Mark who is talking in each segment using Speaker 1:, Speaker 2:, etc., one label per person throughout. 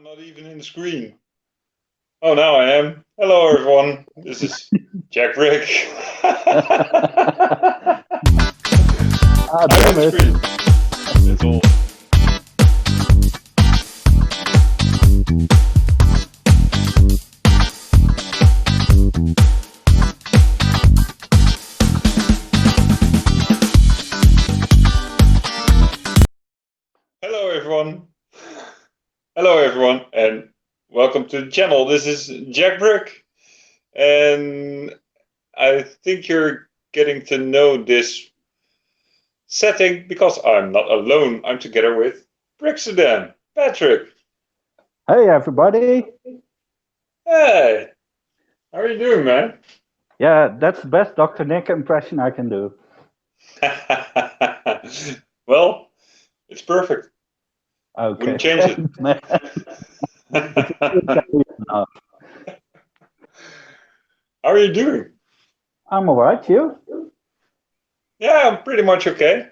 Speaker 1: I'm not even in the screen. Oh, now I am. Hello, everyone. This is Jack Rick. I'm in the screen. That's all. Hello, everyone. Hello, everyone, and welcome to the channel. This is Jack Rick, and I think you're getting to know this setting because I'm not alone. I'm together with Bricksterdam, Patrick.
Speaker 2: Hey, everybody.
Speaker 1: Hey, how are you doing, man?
Speaker 2: Yeah, that's the best Dr. Nick impression I can do.
Speaker 1: Well, it's perfect.
Speaker 2: Okay.
Speaker 1: Wouldn't change it.
Speaker 2: How
Speaker 1: How are you doing?
Speaker 2: I'm alright, you?
Speaker 1: Yeah, I'm pretty much okay.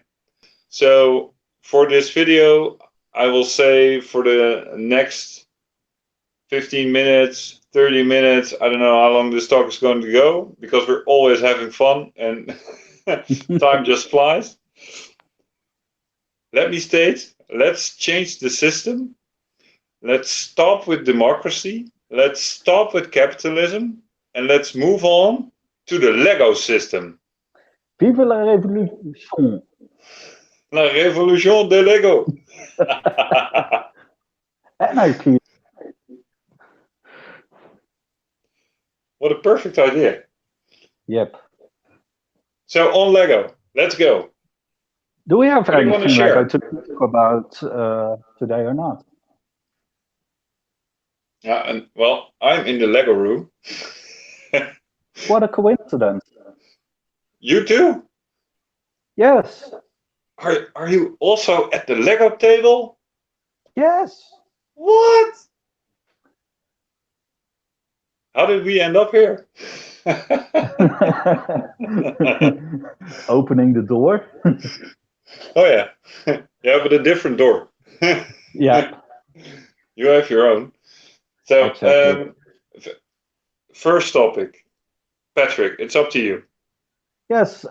Speaker 1: So for this video, I will say for the next 15 minutes, 30 minutes, I don't know how long this talk is going to go, because we're always having fun and time just flies. Let me state, let's change the system. Let's stop with democracy. Let's stop with capitalism. And let's move on to the Lego system.
Speaker 2: Vive la révolution.
Speaker 1: La révolution de Lego.
Speaker 2: Anarchy.
Speaker 1: What a perfect idea.
Speaker 2: Yep.
Speaker 1: So on Lego, let's go.
Speaker 2: Do we have
Speaker 1: What do you want to
Speaker 2: anything
Speaker 1: share?
Speaker 2: Lego to talk about today or not?
Speaker 1: Yeah, and well, I'm in the Lego room.
Speaker 2: What a coincidence.
Speaker 1: You too?
Speaker 2: Yes.
Speaker 1: Are you also at the Lego table?
Speaker 2: Yes.
Speaker 1: What? How did we end up here?
Speaker 2: Opening the door.
Speaker 1: Oh yeah. Yeah, but a different door.
Speaker 2: Yeah.
Speaker 1: You have your own. So,
Speaker 2: Exactly.
Speaker 1: first topic. Patrick, it's up to you.
Speaker 2: Yes,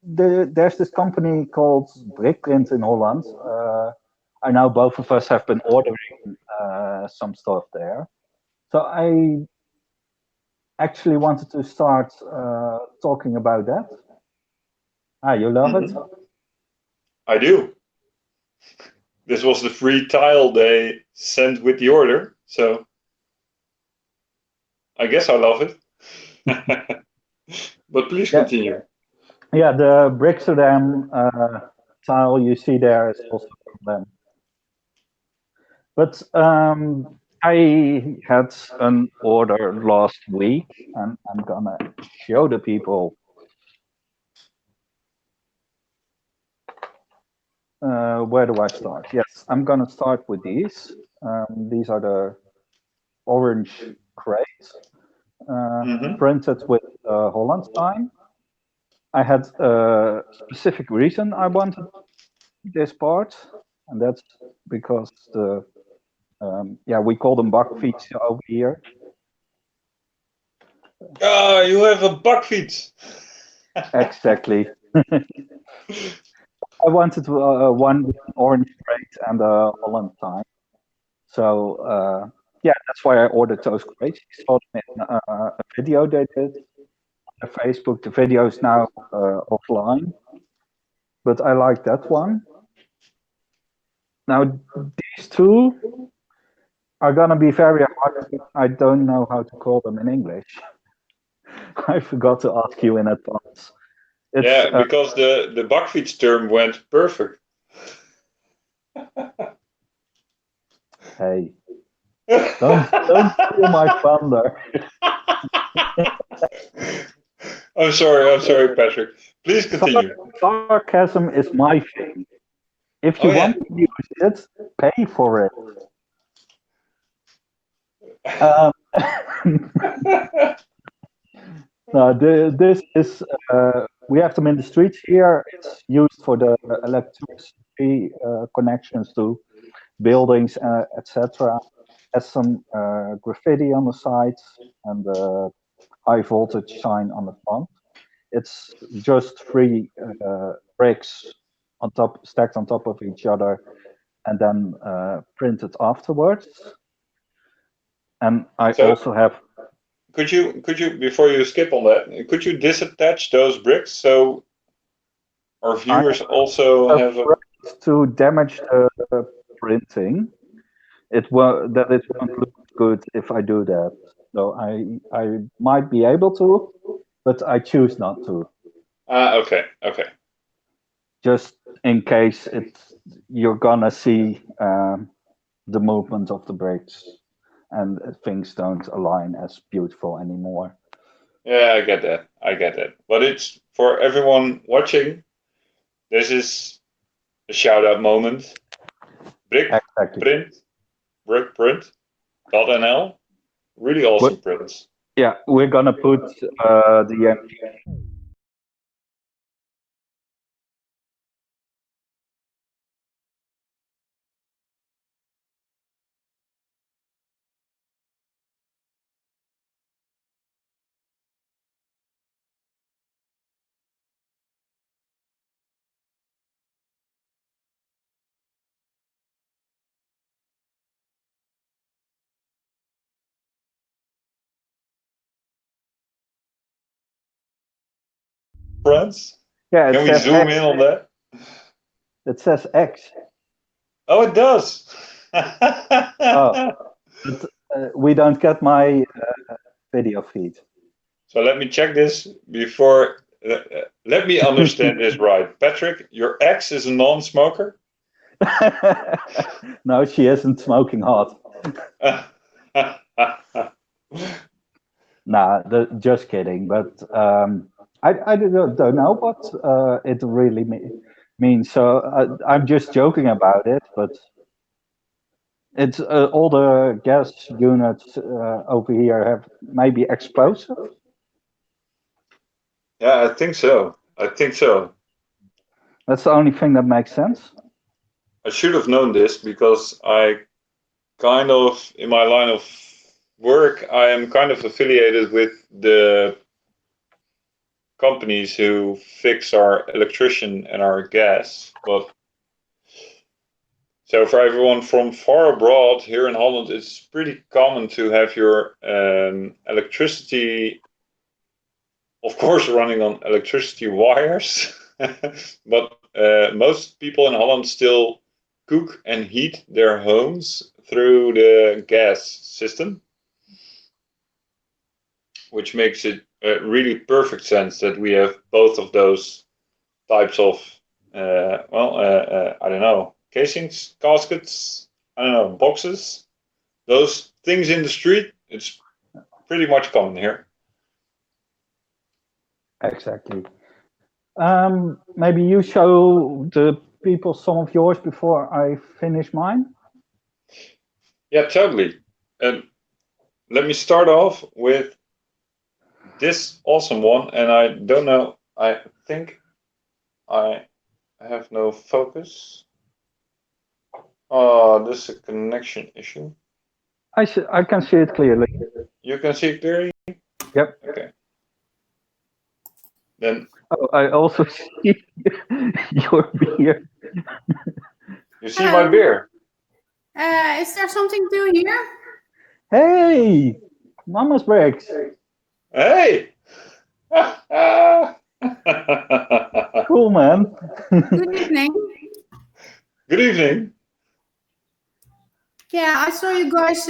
Speaker 2: there's this company called Brickprint in Holland. I know both of us have been ordering some stuff there. So I actually wanted to start talking about that. Ah, you love it?
Speaker 1: I do. This was the free tile they sent with the order, so I guess I love it. But please continue.
Speaker 2: Yeah, the Bricksterdam tile you see there is also from them. But I had an order last week, and I'm gonna show the people. Where do I start? Yes, I'm gonna start with these. These are the orange crates, printed with Holland sign. I had a specific reason I wanted this part, and that's because the we call them buck feet over here.
Speaker 1: Ah, you have a buck feet.
Speaker 2: Exactly. I wanted one with an orange crate and a Holland sign. So that's why I ordered those crates. I saw them in a video they did on Facebook. The video is now offline, but I like that one. Now these two are gonna be very hard. I don't know how to call them in English. I forgot to ask you in advance.
Speaker 1: Yeah, because the buckfeet term went perfect.
Speaker 2: Hey, don't steal my thunder.
Speaker 1: I'm sorry, Patrick. Please continue.
Speaker 2: Sarcasm is my thing. If you want to use it, pay for it. No, this is, we have them in the streets here. It's used for the electricity connections to buildings, etc. Has some graffiti on the sides and the high voltage sign on the front. It's just 3 bricks on top, stacked on top of each other, and then printed afterwards. And I also have.
Speaker 1: Could you before you skip on that, could you disattach those bricks so our viewers also have
Speaker 2: to damage the printing? It won't look good if I do that. So I might be able to, but I choose not to.
Speaker 1: Okay.
Speaker 2: Just in case you're gonna see the movement of the bricks and things don't align as beautiful anymore.
Speaker 1: Yeah, I get that. But it's for everyone watching. This is a shout out moment. Brickprint.nl. Really awesome prints.
Speaker 2: Yeah, we're gonna put the
Speaker 1: Friends?
Speaker 2: Yeah,
Speaker 1: can we zoom in on that?
Speaker 2: It says X.
Speaker 1: Oh, it does.
Speaker 2: But we don't get my video feed.
Speaker 1: So let me check this before. Let me understand this right. Patrick, your ex is a non-smoker?
Speaker 2: No, she isn't smoking hot. Nah, just kidding. But I don't know what it really means. So I'm just joking about it. But it's all the gas units over here have maybe explosive.
Speaker 1: Yeah, I think so.
Speaker 2: That's the only thing that makes sense.
Speaker 1: I should have known this because I kind of, in my line of work, I am kind of affiliated with the companies who fix our electrician and our gas. But so for everyone from far abroad, here in Holland, it's pretty common to have your electricity, of course, running on electricity wires. But most people in Holland still cook and heat their homes through the gas system, which makes it really perfect sense that we have both of those types of, I don't know, casings, caskets, I don't know, boxes, those things in the street. It's pretty much common here.
Speaker 2: Exactly. Maybe you show the people some of yours before I finish mine?
Speaker 1: Yeah, totally. Let me start off with this awesome one, and I don't know, I think I have no focus. Oh, this is a connection issue.
Speaker 2: I can see it clearly.
Speaker 1: You can see it clearly?
Speaker 2: Yep.
Speaker 1: Okay. Then.
Speaker 2: Oh, I also see your beer.
Speaker 1: You see my beer?
Speaker 3: Is there something to do here?
Speaker 2: Hey, Mama's Bricks.
Speaker 1: Hey.
Speaker 2: Cool, man.
Speaker 3: Good evening.
Speaker 1: Good evening.
Speaker 3: Yeah, I saw you guys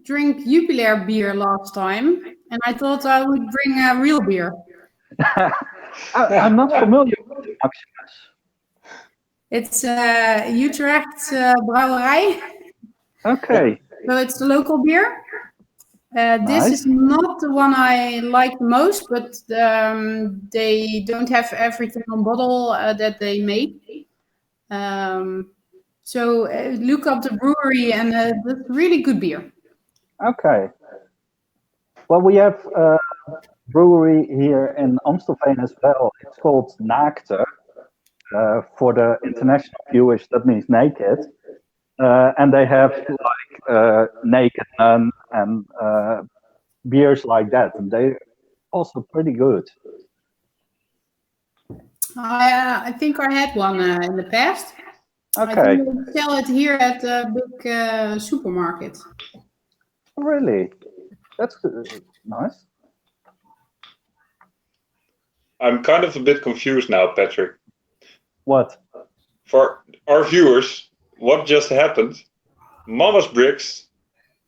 Speaker 3: drink Jupiler beer last time, and I thought I would bring a real beer.
Speaker 2: I'm not familiar with it, Maximus.
Speaker 3: It's Utrecht Brouwerij.
Speaker 2: Okay.
Speaker 3: So it's the local beer. This is not the one I like the most, but they don't have everything on bottle that they make. So look up the brewery, and that's really good beer.
Speaker 2: Okay. Well, we have a brewery here in Amstelveen as well. It's called Naakte. For the international viewers, that means naked. and they have like naked nun and beers like that, and they're also pretty good.
Speaker 3: I think I had one in the past.
Speaker 2: Okay.
Speaker 3: I think they sell it here at a big supermarket.
Speaker 2: Really? That's nice.
Speaker 1: I'm kind of a bit confused now, Patrick.
Speaker 2: What?
Speaker 1: For our viewers, what just happened? Mama's Bricks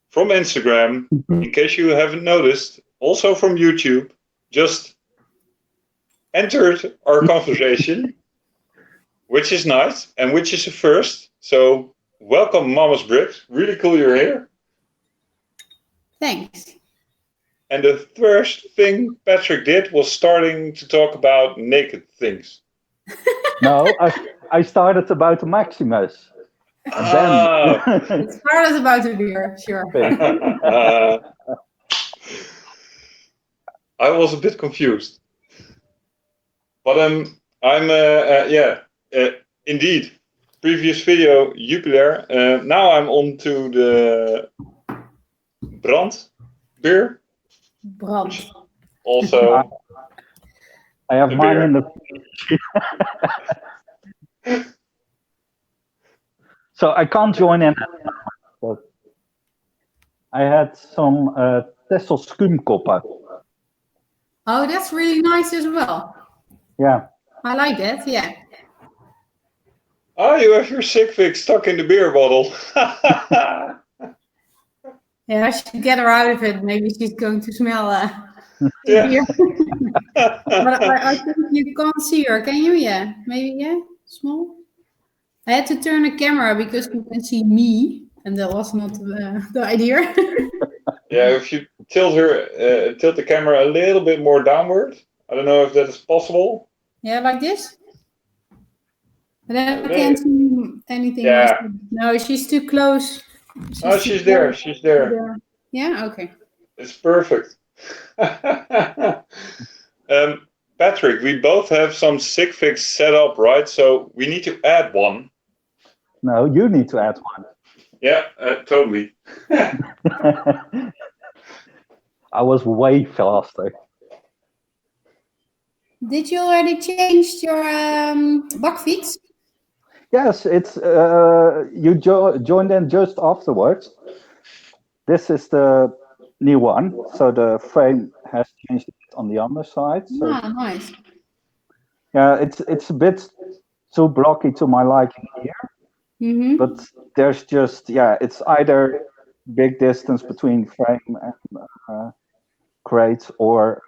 Speaker 1: from Instagram, in case you haven't noticed, also from YouTube, just entered our conversation, which is nice and which is a first. So welcome, Mama's Bricks. Really cool you're here.
Speaker 3: Thanks.
Speaker 1: And the first thing Patrick did was starting to talk about naked things.
Speaker 2: No, I started about the Maximus.
Speaker 3: It started about a beer, sure.
Speaker 1: I was a bit confused. But indeed, previous video, Jupiler. Now I'm on to the Brand beer.
Speaker 3: Brand.
Speaker 1: Also,
Speaker 2: I have mine
Speaker 1: beer.
Speaker 2: in the. So I can't join in. But I had some Texel Skumkoppen.
Speaker 3: Oh, that's really nice as well.
Speaker 2: Yeah.
Speaker 3: I like that, yeah.
Speaker 1: Oh, you have your sick fix stuck in the beer bottle.
Speaker 3: Yeah, I should get her out of it. Maybe she's going to smell
Speaker 1: Yeah.
Speaker 3: beer. But I think you can't see her, can you? Yeah, maybe, yeah, small. I had to turn the camera because you can see me, and that was not the idea.
Speaker 1: Yeah, if you tilt the camera a little bit more downward. I don't know if that is possible.
Speaker 3: Yeah, like this? But then I can't see anything.
Speaker 1: Yeah.
Speaker 3: No, she's too close.
Speaker 1: She's there. She's there.
Speaker 3: Yeah, okay.
Speaker 1: It's perfect. Patrick, we both have some sick fix set up, right? So we need to add one.
Speaker 2: No, you need to add one.
Speaker 1: Yeah, totally.
Speaker 2: I was way faster.
Speaker 3: Did you already change your bakfiets?
Speaker 2: Yes, it's you joined in just afterwards. This is the new one, so the frame has changed on the underside. So
Speaker 3: Nice.
Speaker 2: yeah, it's a bit too blocky to my liking here.
Speaker 3: Mm-hmm.
Speaker 2: But there's just it's either big distance between frame and crate, or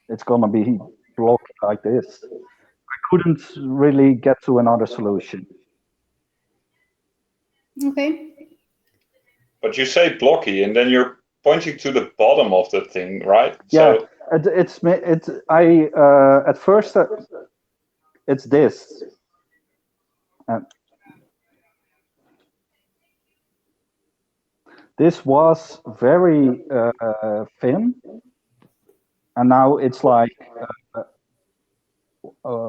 Speaker 2: it's gonna be blocky like this. I couldn't really get to another solution.
Speaker 3: Okay.
Speaker 1: But you say blocky, and then you're pointing to the bottom of the thing, right?
Speaker 2: Yeah,
Speaker 1: So,
Speaker 2: at first it's this. This was very thin, and now it's like a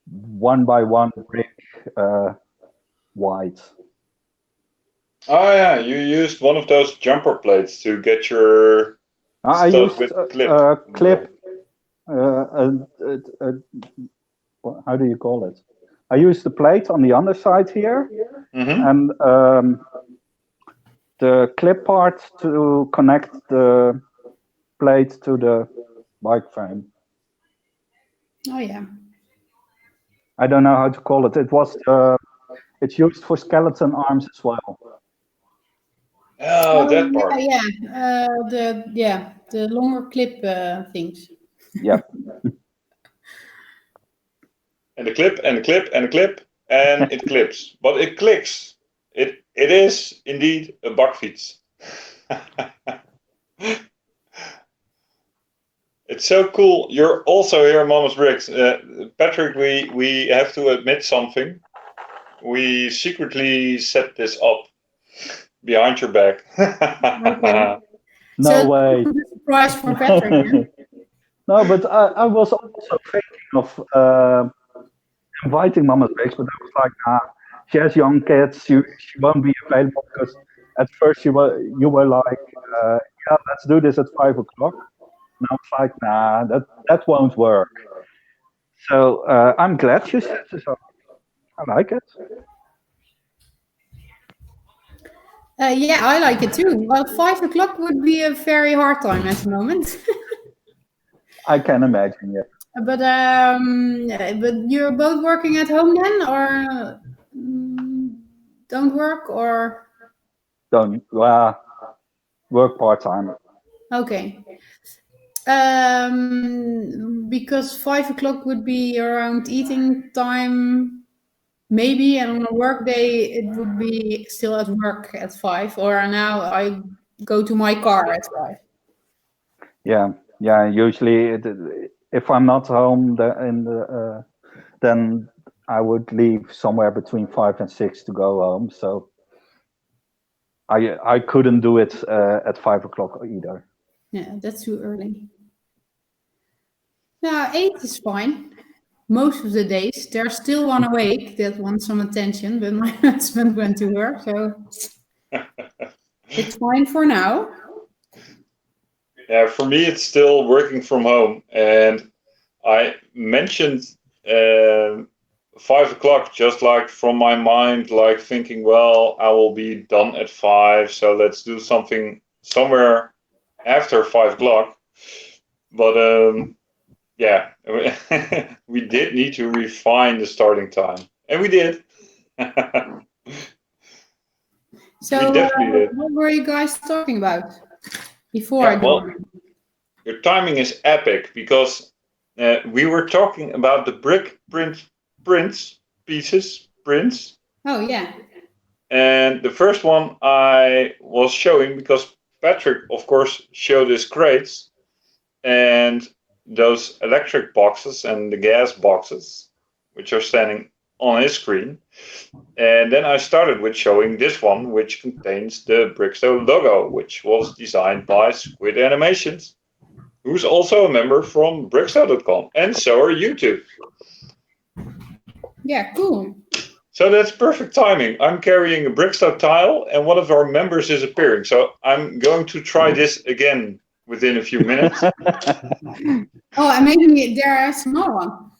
Speaker 2: 1x1 brick wide.
Speaker 1: oh yeah, you used one of those jumper plates to get your
Speaker 2: I used
Speaker 1: with
Speaker 2: clip. How do you call it? I used the plate on the underside here, and the clip part to connect the plate to the bike frame.
Speaker 3: Oh yeah.
Speaker 2: I don't know how to call it. It's used for skeleton arms as well.
Speaker 1: Oh, that part.
Speaker 3: Yeah, the longer clip things.
Speaker 2: Yeah.
Speaker 1: And the clip, and the clip, and the clip, and it clips. But it clicks. It is indeed a bakfiets. It's so cool. You're also here, Mama's Bricks. Patrick, we have to admit something. We secretly set this up behind your back.
Speaker 3: Okay.
Speaker 2: No way.
Speaker 3: Surprise for Patrick.
Speaker 2: No, but I was also thinking of inviting Mama's Bricks, but I was like, nah, she has young kids. She won't be available because at first you were like, yeah, let's do this at 5 o'clock. And I was like, nah, that won't work. So I'm glad she said so. I like it.
Speaker 3: Yeah, I like it too. Well, 5 o'clock would be a very hard time at the moment.
Speaker 2: I can imagine, yeah.
Speaker 3: But you're both working at home then, or don't work, or
Speaker 2: Don't work part time.
Speaker 3: okay. Because 5 o'clock would be around eating time, maybe, and on a work day it would be still at work at 5. Or now I go to my car at 5.
Speaker 2: Yeah. Usually, if I'm not home, then I would leave somewhere between 5 and 6 to go home. So I couldn't do it at 5 o'clock either.
Speaker 3: Yeah, that's too early. Now 8 is fine. Most of the days there's still one awake that wants some attention, but my husband went to work, so it's fine for now.
Speaker 1: Yeah, for me, it's still working from home. And I mentioned 5 o'clock, just like from my mind, like thinking, well, I will be done at 5, so let's do something somewhere after 5 o'clock. But yeah, we did need to refine the starting time, and we did.
Speaker 3: So
Speaker 1: We definitely did.
Speaker 3: what were you guys talking about before
Speaker 1: Yeah,
Speaker 3: I
Speaker 1: well,
Speaker 3: joined?
Speaker 1: your timing is epic because we were talking about the brick prints pieces prints,
Speaker 3: Oh yeah.
Speaker 1: and the first one I was showing because Patrick, of course, showed his crates and those electric boxes and the gas boxes, which are standing on his screen. And then I started with showing this one, which contains the Bricksterdam logo, which was designed by Squid Animations, who's also a member from Bricksterdam, and so are you two.
Speaker 3: Yeah, cool.
Speaker 1: So that's perfect timing. I'm carrying a Bricksterdam tile, and one of our members is appearing. So I'm going to try this again within a few minutes.
Speaker 3: Oh, and maybe there's another one.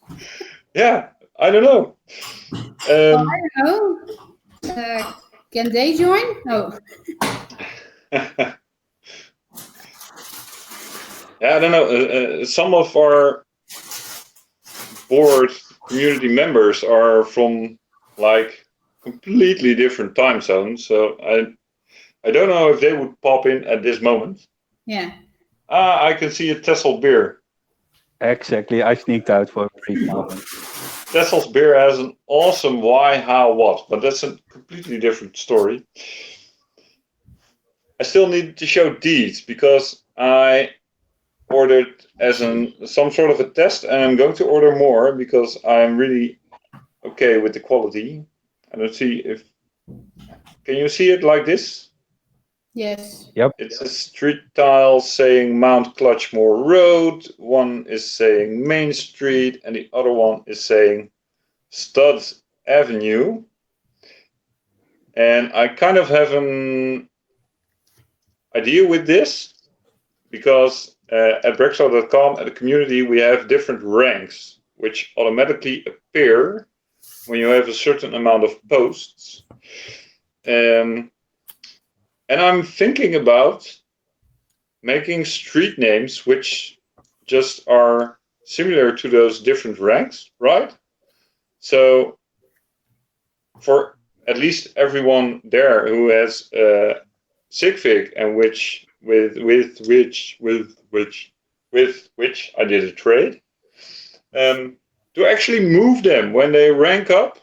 Speaker 1: Yeah, I don't know.
Speaker 3: I don't know. Can they join? Oh.
Speaker 1: Yeah, I don't know. Some of our board community members are from like completely different time zones, so I don't know if they would pop in at this moment.
Speaker 3: Yeah.
Speaker 1: I can see a Tessel beer.
Speaker 2: Exactly. I sneaked out for a brief moment.
Speaker 1: Tessel's beer has an awesome why, how, what, but that's a completely different story. I still need to show these because I ordered as some sort of a test, and I'm going to order more because I'm really okay with the quality. I don't see if can you see it like this?
Speaker 3: Yes.
Speaker 2: Yep.
Speaker 1: It's a street tile saying Mount Clutchmore Road. One is saying Main Street, and the other one is saying Stud Avenue. And I kind of have an idea with this because at Bricksterdam, at the community, we have different ranks which automatically appear when you have a certain amount of posts. And I'm thinking about making street names which just are similar to those different ranks, right? So for at least everyone there who has Sigfig and with which I did a trade, to actually move them when they rank up.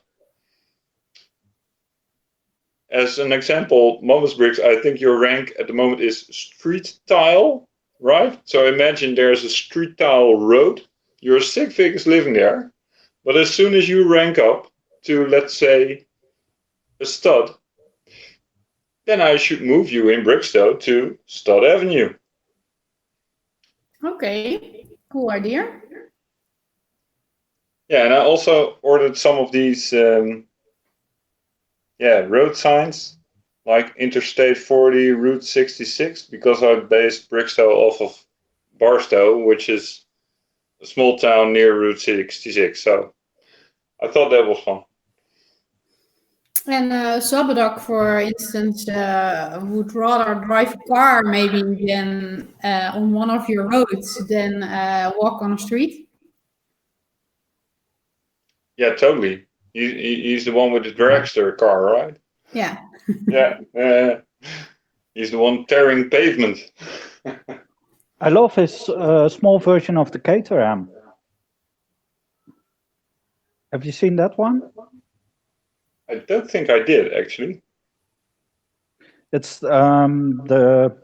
Speaker 1: As an example, Momus Bricks, I think your rank at the moment is street tile, right? So imagine there's a street tile road. Your Sigfig is living there, but as soon as you rank up to, let's say, a stud, then I should move you in Brickstone to Stud Avenue.
Speaker 3: Okay. Cool idea.
Speaker 1: Yeah, and I also ordered some of these road signs, like Interstate 40, Route 66, because I based Brickstow off of Barstow, which is a small town near Route 66. So I thought that was fun.
Speaker 3: And Sabbatok, for instance, would rather drive a car maybe than on one of your roads than walk on a street.
Speaker 1: Yeah, totally. He's the one with the dragster car, right?
Speaker 3: Yeah.
Speaker 1: Yeah. He's the one tearing pavement.
Speaker 2: I love his small version of the Caterham. Have you seen that one?
Speaker 1: I don't think I did, actually.
Speaker 2: It's the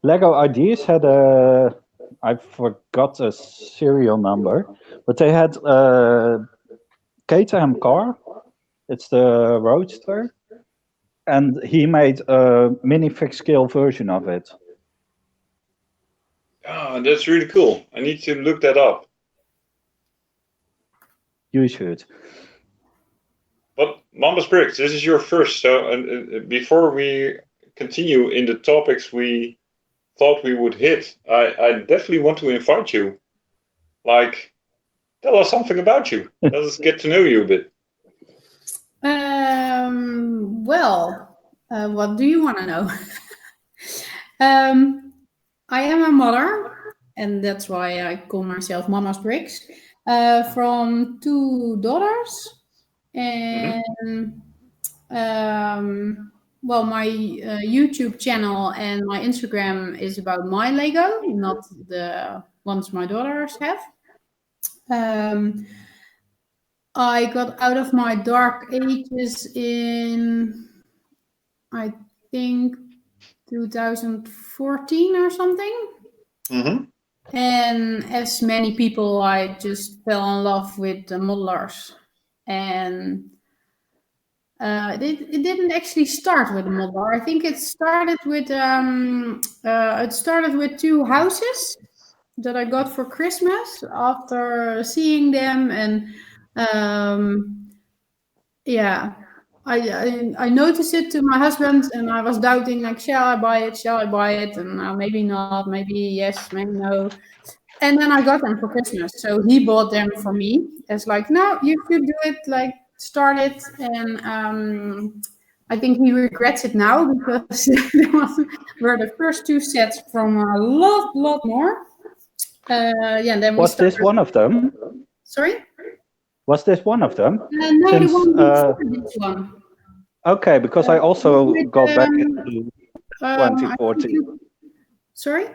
Speaker 2: Lego Ideas had I forgot a serial number, but they had a Caterham car. It's the Roadster, and he made a mini fixed scale version of it.
Speaker 1: Oh, that's really cool. I need to look that up.
Speaker 2: You should.
Speaker 1: But Mama's Bricks, this is your first. So before we continue in the topics we thought we would hit, I definitely want to invite you. Like, tell us something about you. Let us get to know you a bit.
Speaker 3: What do you want to know? I am a mother, and that's why I call myself Mama's Bricks, from 2 daughters. And my YouTube channel and my Instagram is about my Lego, not the ones my daughters have. I got out of my dark ages in, I think, 2014 or something. And as many people, I just fell in love with the modelers. And it didn't actually start with a modeler. I think it started with 2 houses that I got for Christmas after seeing them, and I noticed it to my husband, and I was doubting, like, shall I buy it? And maybe not, maybe yes, maybe no. And then I got them for Christmas. So he bought them for me. It's like, no, you should do it, like, start it. And I think he regrets it now, because were the first 2 sets from a lot more. Then
Speaker 2: was this one of them?
Speaker 3: Sorry?
Speaker 2: Was this one of them?
Speaker 3: No, the one before this one.
Speaker 2: Okay, because I also got back into 2014.
Speaker 3: Sorry?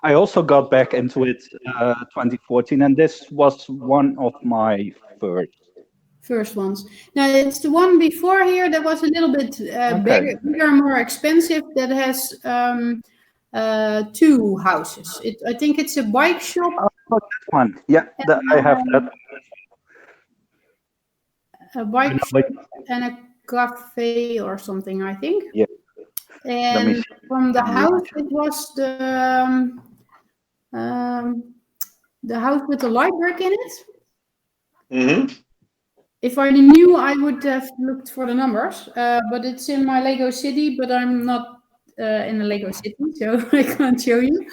Speaker 2: I also got back into it 2014, and this was one of my first
Speaker 3: ones. Now, it's the one before here that was a little bit bigger, more expensive, that has 2 houses. I think it's a bike shop.
Speaker 2: Oh, that one. Yeah, I have that.
Speaker 3: A bike shop and a cafe or something, I think.
Speaker 2: Yeah.
Speaker 3: And from the house, it was the house with the light brick in it. If I knew, I would have looked for the numbers. But it's in my Lego city, but I'm not in the Lego city, so I can't show you.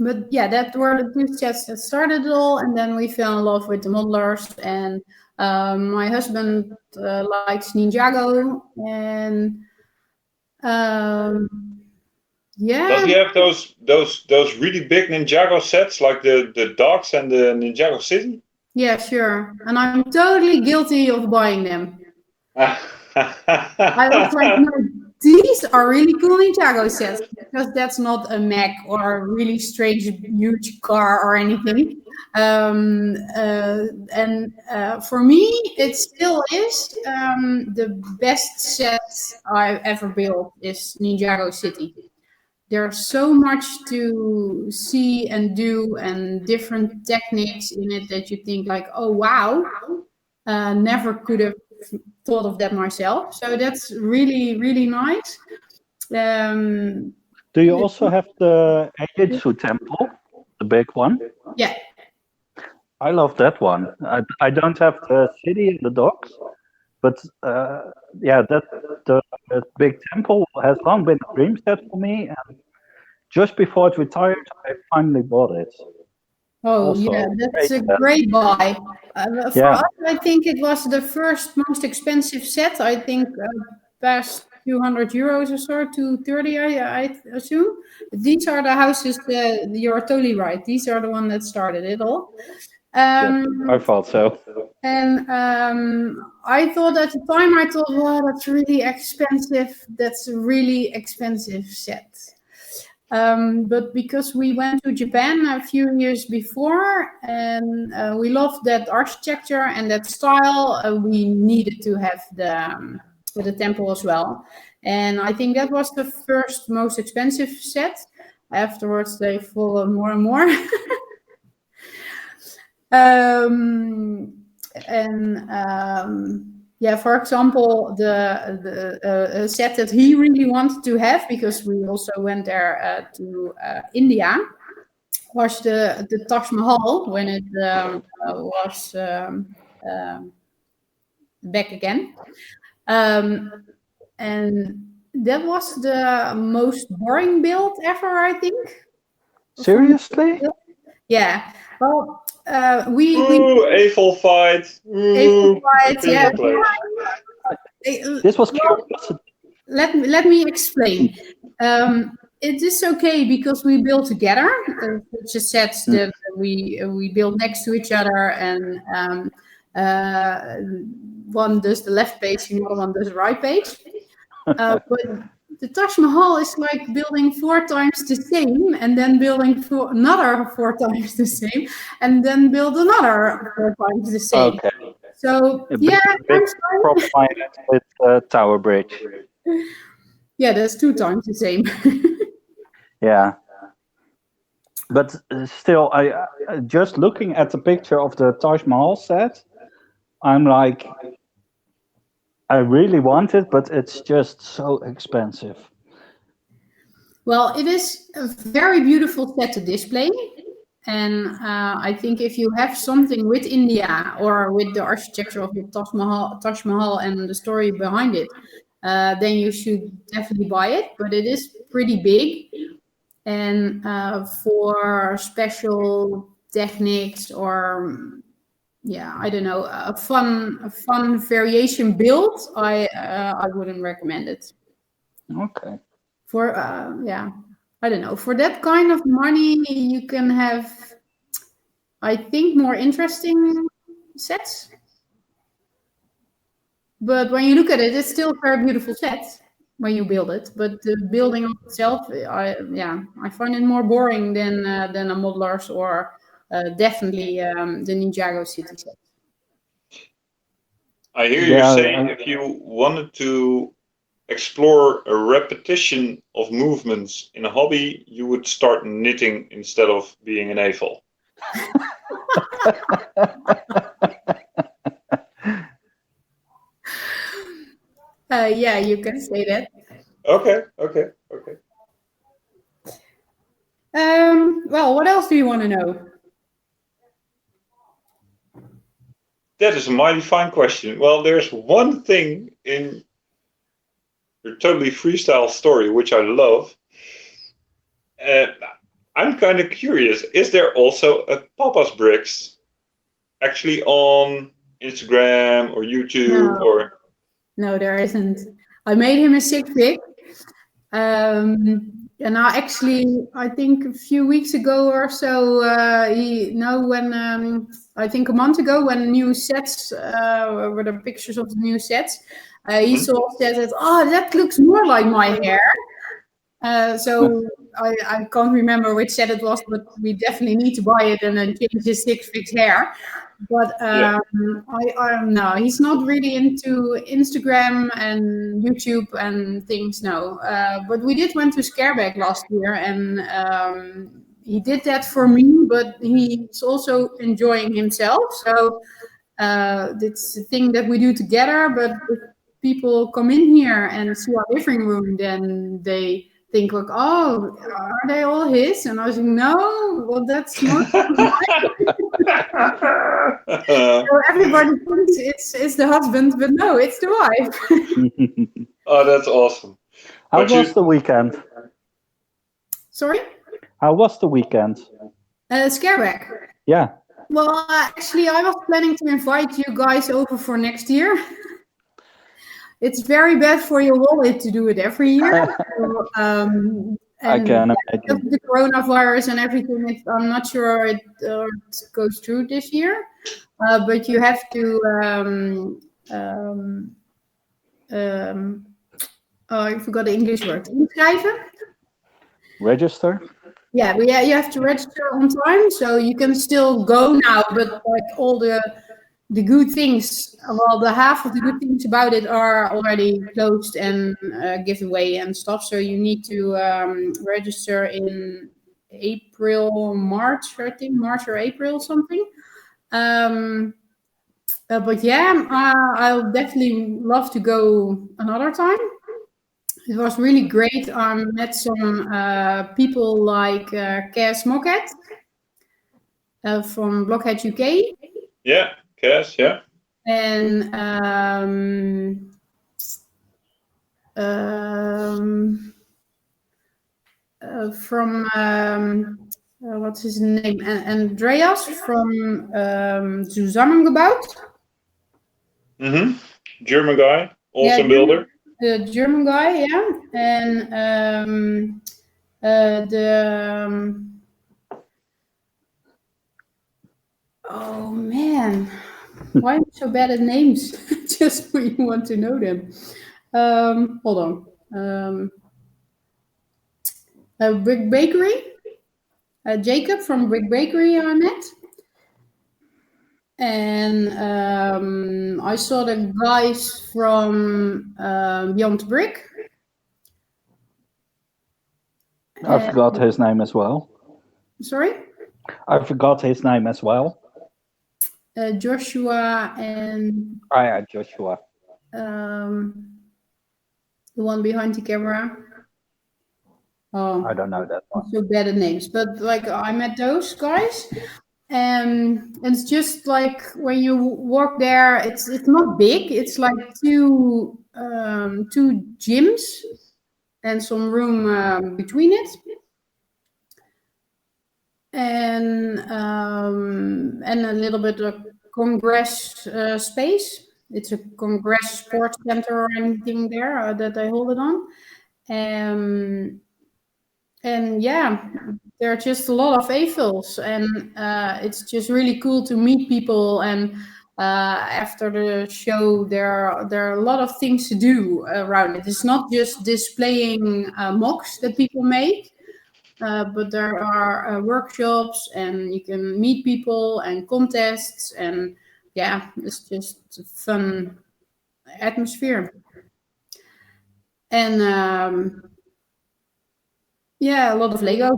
Speaker 3: But yeah, that were the 2 sets that started it all, and then we fell in love with the modelers. And my husband likes Ninjago, and
Speaker 1: Does he have those really big Ninjago sets, like the dogs and the Ninjago City?
Speaker 3: Yeah, sure. And I'm totally guilty of buying them. I was like, no, these are really cool Ninjago sets, because that's not a mech or a really strange huge car or anything. For me, it still is the best set I've ever built is Ninjago City. There's so much to see and do, and different techniques in it that you think, like, oh wow, never could have thought of that myself. So that's really, really nice.
Speaker 2: Do you also have the Heijutsu temple, the big one?
Speaker 3: Yeah.
Speaker 2: I love that one. I don't have the city and the docks, but yeah, that big temple has long been a dream set for me. And just before it retired, I finally bought it.
Speaker 3: Oh
Speaker 2: Also,
Speaker 3: yeah, that's
Speaker 2: great
Speaker 3: a
Speaker 2: set.
Speaker 3: great buy. For
Speaker 2: Yeah,
Speaker 3: us, I think it was the first most expensive set. I think past 200 euros or so, 230, I assume. These are the houses. You're totally right. These are the one that started it all.
Speaker 2: yeah, I
Speaker 3: Um,
Speaker 2: thought so.
Speaker 3: and I thought at the time, I thought, wow, that's really expensive. That's a really expensive set. But because we went to Japan a few years before and we loved that architecture and that style, we needed to have the temple as well. And I think that was the first most expensive set. Afterwards, they followed more and more. Yeah, for example, the set that he really wanted to have, because we also went there to India, was the Taj Mahal when it was back again. And that was the most boring build ever, I think.
Speaker 2: Seriously?
Speaker 3: Yeah. Well, we
Speaker 1: Ooh, AFOL fight. Ooh,
Speaker 3: fight, yeah.
Speaker 1: opinion clash.
Speaker 2: This was
Speaker 3: Well,
Speaker 2: curiosity.
Speaker 3: let me explain. It is okay because we build together, such as sets that we build next to each other, and one does the left page, the other one does the right page. But the Taj Mahal is like building 4 times the same, and then building another 4 times the same, and then build another 4 times the same.
Speaker 2: Okay.
Speaker 3: So
Speaker 2: A
Speaker 3: yeah,
Speaker 2: big
Speaker 3: I'm sorry.
Speaker 2: problem I had with Tower Bridge.
Speaker 3: Yeah, that's 2 times the same.
Speaker 2: Yeah. But still, just looking at the picture of the Taj Mahal set, I'm like, I really want it, but it's just so expensive.
Speaker 3: Well, it is a very beautiful set to display. And I think if you have something with India or with the architecture of the Taj Mahal and the story behind it, then you should definitely buy it. But it is pretty big. And for special techniques or yeah, I don't know, a fun variation build, I wouldn't recommend it.
Speaker 2: Okay.
Speaker 3: For yeah, I don't know, for that kind of money you can have, I think, more interesting sets. But when you look at it, it's still a very beautiful set when you build it. But the building of itself, I find it more boring than a modelers or definitely the Ninjago City set.
Speaker 1: I hear you saying if you wanted to explore a repetition of movements in a hobby, you would start knitting instead of being an AFOL.
Speaker 3: Yeah, you can say that.
Speaker 1: Okay.
Speaker 3: Well, what else do you want to know?
Speaker 1: That is a mighty fine question. Well, there's one thing in your totally freestyle story which I love. I'm kind of curious. Is there also a Papa's Bricks actually on Instagram or YouTube or?
Speaker 3: No, there isn't. I made him a 6-pick. And I think a few weeks ago or so, I think a month ago, when new sets were the pictures of the new sets, he said that, oh, that looks more like my hair. So I can't remember which set it was, but we definitely need to buy it and then change his 6-pick hair. But I don't know. He's not really into Instagram and YouTube and things. No. But we did went to Scareback last year, and he did that for me. But he's also enjoying himself. So it's a thing that we do together. But if people come in here and see our living room, then they think like, oh, are they all his? And I was like, no, well, that's not. So everybody thinks it's the husband, but no, it's the wife.
Speaker 1: Oh, that's awesome.
Speaker 2: How
Speaker 1: But you-
Speaker 2: was the weekend?
Speaker 3: Sorry?
Speaker 2: How was the weekend?
Speaker 3: Scareback.
Speaker 2: Yeah.
Speaker 3: Well, actually, I was planning to invite you guys over for next year. It's very bad for your wallet to do it every year. So,
Speaker 2: I can
Speaker 3: because
Speaker 2: imagine.
Speaker 3: of the coronavirus and everything, I'm not sure it goes through this year. But you have to. Oh, I forgot the English word. Inschrijven.
Speaker 2: Register?
Speaker 3: Yeah, but yeah, you have to register on time, so you can still go now. But like all the good things, well, the half of the good things about it are already closed and given away and stuff. So you need to register in April, March, I think, March or April, something. But yeah, I'll definitely love to go another time. It was really great. I met some people like Cass Mockett from Blockhead UK.
Speaker 1: Yeah, Cass, yeah.
Speaker 3: And from what's his name? Andreas from Zusammengebaut.
Speaker 1: German guy, awesome builder.
Speaker 3: The German guy, yeah, and oh man, why am I so bad at names? Just when you want to know them. Hold on. Brick Bakery. Jacob from Brick Bakery I met. And I saw the guys from Beyond Brick.
Speaker 2: I forgot his name as well.
Speaker 3: Sorry?
Speaker 2: I forgot his name as well.
Speaker 3: Joshua and...
Speaker 2: Oh, yeah, Joshua.
Speaker 3: The one behind the camera. Oh,
Speaker 2: I don't know that one.
Speaker 3: I'm so bad at names. But like I met those guys. And it's just like when you walk there, it's not big. It's like two gyms and some room between it, and a little bit of congress space. It's a congress sports center or anything there that I hold it on, and yeah, there are just a lot of AFOLs, and it's just really cool to meet people. And after the show, there are a lot of things to do around it. It's not just displaying mocks that people make, but there are workshops, and you can meet people and contests, and yeah, it's just a fun atmosphere. And yeah, a lot of Lego.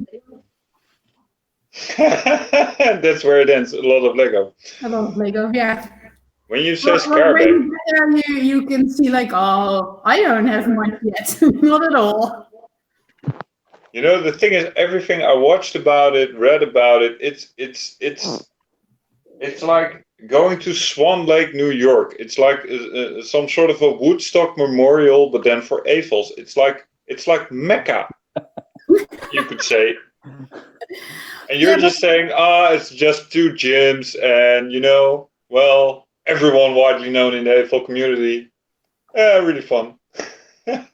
Speaker 1: That's where it ends. A lot of Lego.
Speaker 3: A lot of Lego, yeah.
Speaker 1: When you say
Speaker 3: When
Speaker 1: Scareback,
Speaker 3: you get there, you can see like, oh, I don't have much yet. Not at all.
Speaker 1: you know, the thing is, everything I watched about it, read about it, it's like going to Swan Lake, New York. It's like some sort of a Woodstock memorial, but then for AFOLs. It's like Mecca, you could say. And you're just saying, it's just two gyms, and well, everyone widely known in the AFOL community. Yeah, really fun.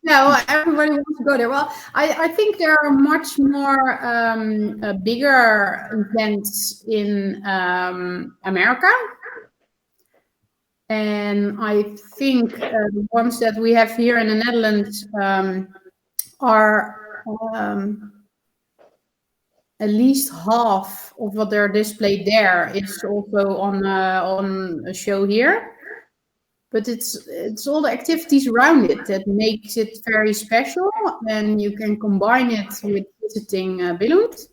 Speaker 3: No, everybody wants to go there. Well, I think there are much more bigger events in America. And I think the ones that we have here in the Netherlands are at least half of what they're displayed there is also on a show here. But it's all the activities around it that makes it very special, and you can combine it with visiting Billund.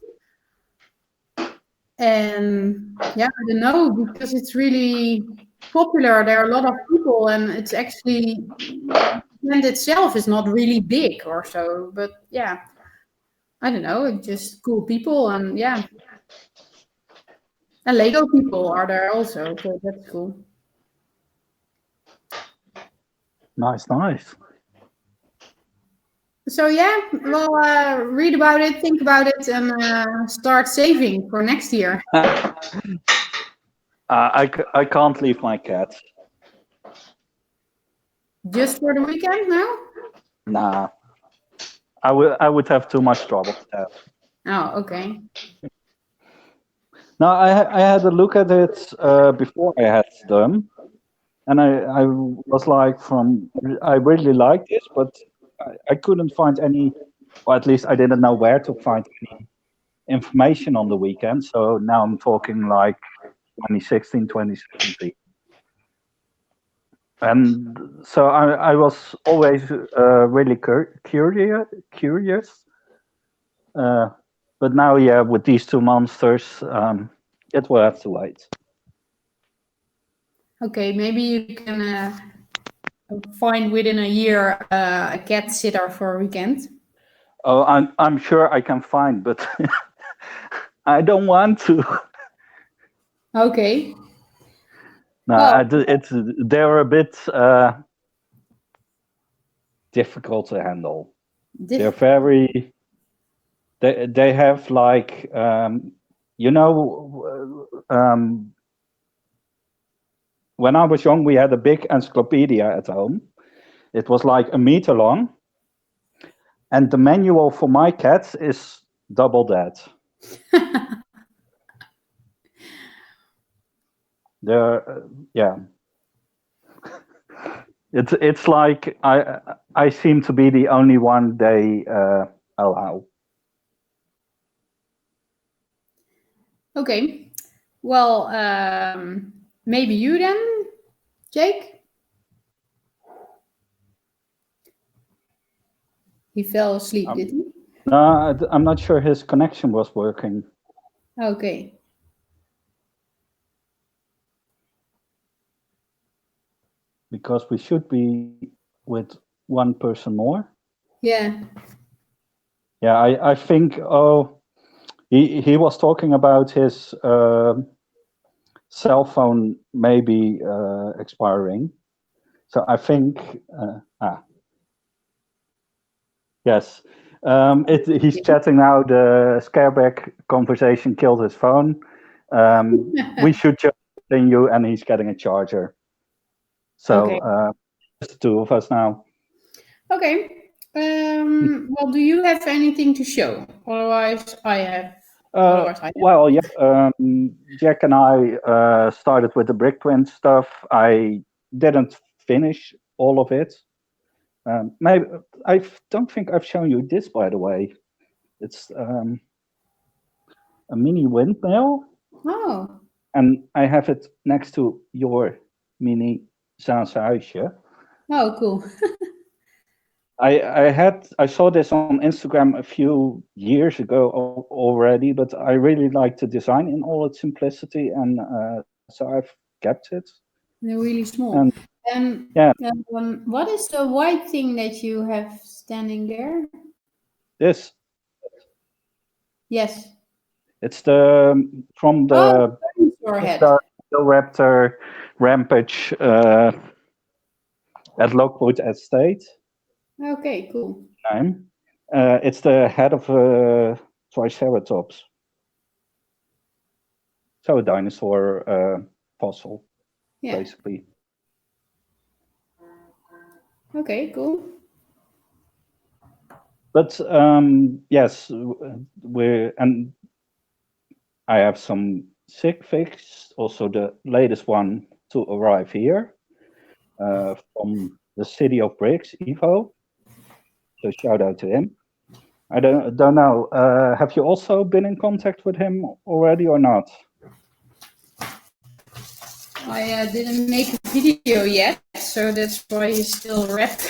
Speaker 3: And yeah, I don't know, because it's really popular. There are a lot of people, and it's actually the event itself is not really big or so. But yeah, I don't know, just cool people and yeah. And Lego people are there also, so that's cool.
Speaker 2: Nice.
Speaker 3: So yeah, well, read about it, think about it, and start saving for next year.
Speaker 2: I can't leave my cat.
Speaker 3: Just for the weekend now?
Speaker 2: Nah, I would have too much trouble with that.
Speaker 3: Oh, okay.
Speaker 2: No, I had a look at it before I had them, and I was like, I really like this, but I couldn't find any, or at least I didn't know where to find any information on the weekend. So now I'm talking like 2016, 2017. And so I was always really curious. But now, yeah, with these two monsters, it will have to wait.
Speaker 3: Okay, maybe you can find within a year a cat sitter for a weekend.
Speaker 2: Oh, I'm sure I can find, but I don't want to.
Speaker 3: Okay.
Speaker 2: No,
Speaker 3: Well,
Speaker 2: they're a bit difficult to handle. They're very. They have like when I was young, we had a big encyclopedia at home. It was like a meter long, and the manual for my cat is double that. Yeah. It's like I seem to be the only one they allow.
Speaker 3: Okay. Well, maybe you then, Jake? He fell asleep, did he?
Speaker 2: No, I'm not sure his connection was working.
Speaker 3: Okay.
Speaker 2: Because we should be with one person more.
Speaker 3: Yeah.
Speaker 2: Yeah, I think. Oh, he was talking about his cell phone maybe expiring. So I think. Yes. He's chatting now. The scareback conversation killed his phone. We should just continue, and he's getting a charger. So
Speaker 3: Okay.
Speaker 2: just the two of us now.
Speaker 3: Okay. Well, do you have anything to show? Otherwise, I have.
Speaker 2: Well, yeah. Jack and I started with the Brick Twin stuff. I didn't finish all of it. Maybe I don't think I've shown you this, by the way. It's a mini windmill.
Speaker 3: Oh.
Speaker 2: And I have it next to your mini Zaanse huisje.
Speaker 3: Oh, cool.
Speaker 2: I saw this on Instagram a few years ago already, but I really like the design in all its simplicity, and so I've kept it.
Speaker 3: They're really small.
Speaker 2: Yeah.
Speaker 3: What is the white thing that you have standing there?
Speaker 2: This.
Speaker 3: Yes.
Speaker 2: It's from the Raptor Rampage at Lockwood Estate.
Speaker 3: Okay, cool.
Speaker 2: It's the head of a Triceratops. So a dinosaur fossil, basically.
Speaker 3: Okay, cool.
Speaker 2: But yes, I have some sig figs, also the latest one to arrive here from the City of Bricks, Evo. So shout out to him. I don't know. Have you also been in contact with him already or not?
Speaker 3: I didn't make a video yet, so that's why he's still wrapped.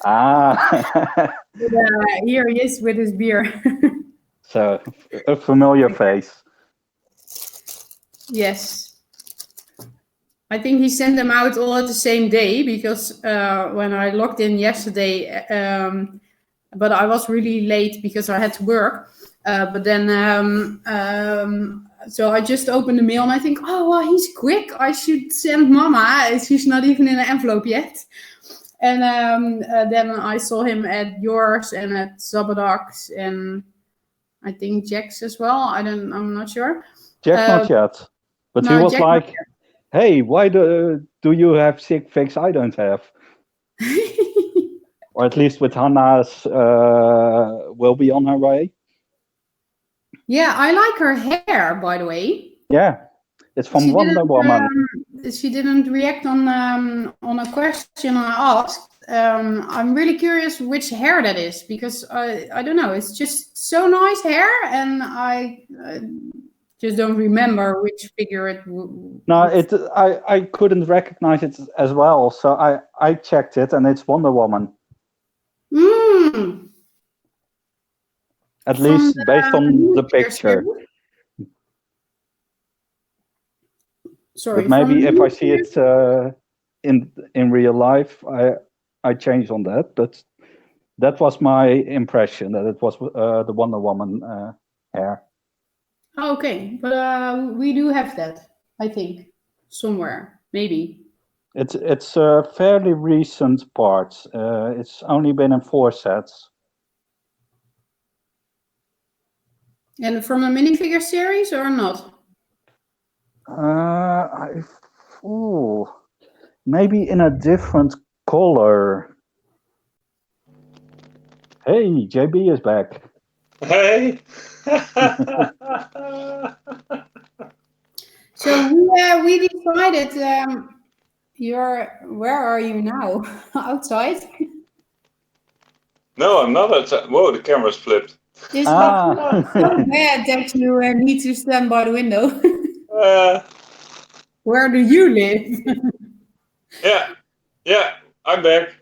Speaker 2: But,
Speaker 3: here he is with his beer.
Speaker 2: So a familiar face.
Speaker 3: Yes. I think he sent them out all at the same day because when I logged in yesterday, but I was really late because I had to work. But then, so I just opened the mail and I think, oh, well, he's quick. I should send Mama. She's not even in an envelope yet. And then I saw him at yours and at Zabadak's and I think Jack's as well. I'm not sure.
Speaker 2: Jack not yet, but
Speaker 3: no,
Speaker 2: he was
Speaker 3: Jack
Speaker 2: like, "Hey, why do you have sick fix I don't have?" Or at least with Hannah's will be on her way.
Speaker 3: Yeah, I like her hair, by the way.
Speaker 2: Yeah, it's from Wonder Woman.
Speaker 3: She didn't react on a question I asked. I'm really curious which hair that is because I don't know. It's just so nice hair, and I just don't remember which figure it.
Speaker 2: No, I couldn't recognize it as well, so I checked it, and it's Wonder Woman. At least based on the picture.
Speaker 3: Sorry,
Speaker 2: but maybe if I see it in real life, I change on that. But that was my impression, that it was the Wonder Woman hair.
Speaker 3: Okay, but we do have that, I think, somewhere, maybe.
Speaker 2: It's a fairly recent part. It's only been in 4 sets.
Speaker 3: And from a minifigure series or not?
Speaker 2: Maybe in a different color. Hey, JB is back.
Speaker 1: Hey.
Speaker 3: So we decided. Where are you now? Outside?
Speaker 1: No, I'm not outside. Whoa, the camera's flipped.
Speaker 3: It's so bad that you need to stand by the window. Where do you live?
Speaker 1: Yeah, I'm back.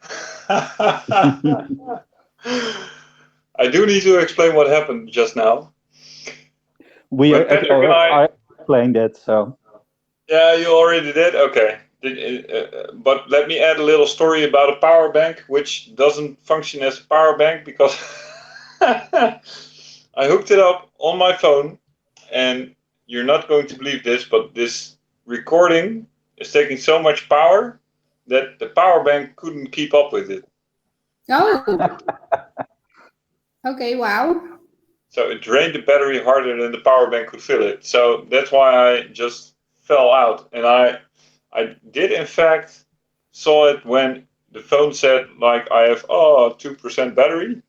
Speaker 1: I do need to explain what happened just now.
Speaker 2: I explained it, so.
Speaker 1: Yeah, you already did? Okay. But let me add a little story about a power bank, which doesn't function as a power bank because I hooked it up on my phone, and you're not going to believe this, but this recording is taking so much power that the power bank couldn't keep up with it.
Speaker 3: Oh. Okay, wow.
Speaker 1: So it drained the battery harder than the power bank could fill it. So that's why I just fell out. And I did, in fact, saw it when the phone said, like, I have 2% battery.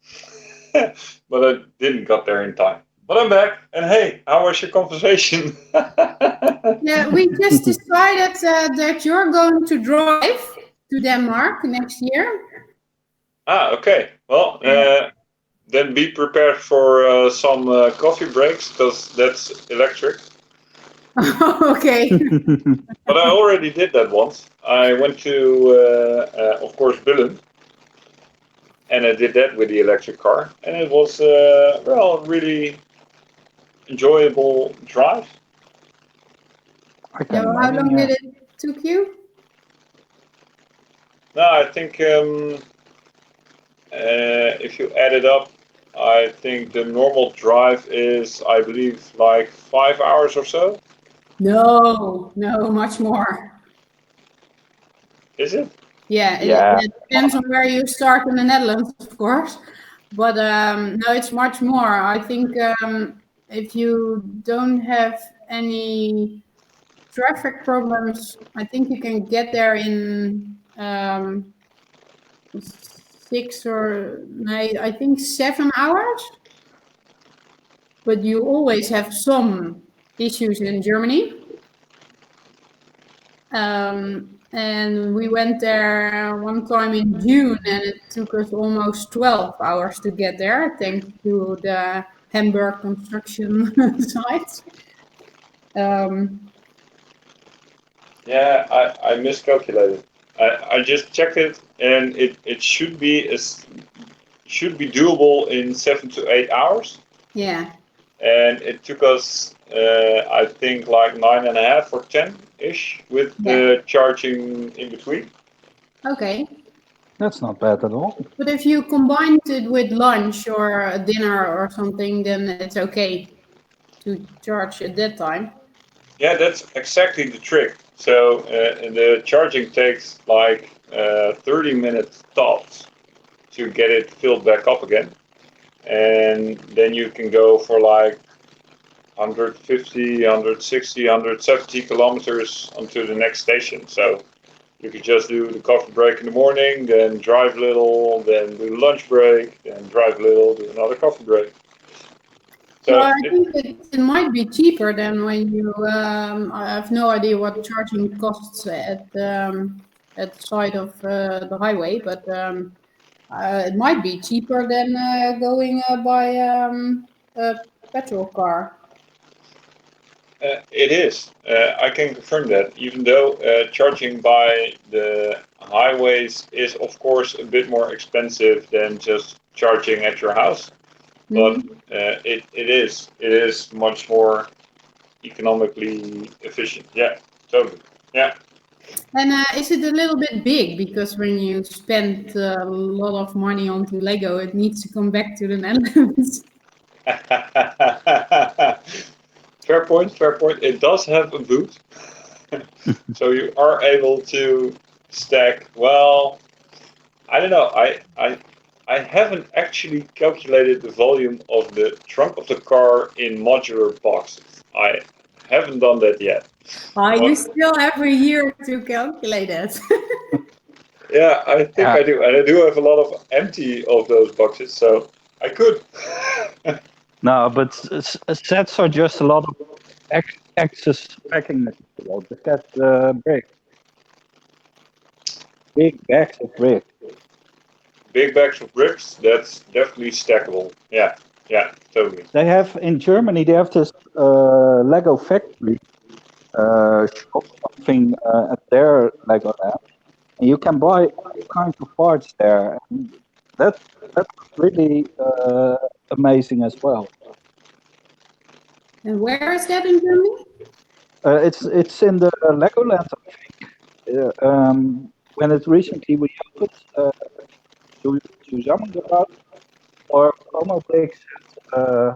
Speaker 1: But I didn't got there in time. But I'm back. And hey, how was your conversation?
Speaker 3: Yeah, we just decided that you're going to drive to Denmark next year.
Speaker 1: Okay. Well, then be prepared for some coffee breaks because that's electric.
Speaker 3: Okay.
Speaker 1: But I already did that once. I went to, of course, Billund. And I did that with the electric car. And it was, really enjoyable drive.
Speaker 3: How long did it took you?
Speaker 1: No, I think if you add it up, I think the normal drive is, I believe, like 5 hours or so.
Speaker 3: No, much more.
Speaker 1: Is it?
Speaker 3: Yeah, it depends on where you start in the Netherlands, of course. But no, it's much more. I think if you don't have any traffic problems, I think you can get there in 7 hours. But you always have some issues in Germany. And we went there one time in June, and it took us almost 12 hours to get there, thanks to the Hamburg construction site.
Speaker 1: Yeah, I miscalculated. I just checked it, and it should be doable in 7 to 8 hours.
Speaker 3: Yeah.
Speaker 1: And it took us, I think, like 9.5 or 10-ish with the charging in between.
Speaker 3: Okay.
Speaker 2: That's not bad at all.
Speaker 3: But if you combine it with lunch or a dinner or something, then it's okay to charge at that time.
Speaker 1: Yeah, that's exactly the trick. So the charging takes like 30 minutes tops to get it filled back up again. And then you can go for like 150, 160, 170 kilometers onto the next station. So you could just do the coffee break in the morning, then drive a little, then do lunch break, then drive a little, do another coffee break. So
Speaker 3: Well, I think it might be cheaper than when you. I have no idea what charging costs at the side of the highway, but it might be cheaper than going by a petrol car.
Speaker 1: It is. I can confirm that, even though charging by the highways is, of course, a bit more expensive than just charging at your house. But it is much more economically efficient. Yeah, totally. Yeah.
Speaker 3: And is it a little bit big? Because when you spend a lot of money onto Lego, it needs to come back to the Netherlands.
Speaker 1: Fair point, fair point. It does have a boot. So you are able to stack, well, I don't know. I haven't actually calculated the volume of the trunk of the car in modular boxes. I haven't done that yet.
Speaker 3: You still have a year to calculate it.
Speaker 1: Yeah, I think I do. And I do have a lot of empty of those boxes, so I could.
Speaker 2: No, but sets are just a lot of excess packing material. Just get bricks. Big bags of bricks.
Speaker 1: Big bags of bricks, that's definitely stackable. Yeah, yeah, totally.
Speaker 2: They have in Germany. They have this Lego factory shop, something at their Lego lab, and you can buy all kinds of parts there. And that's really amazing as well.
Speaker 3: And where is that in Germany?
Speaker 2: It's in the Legoland, I think. When it recently reopened, zusammengebaut, or Como Breaks had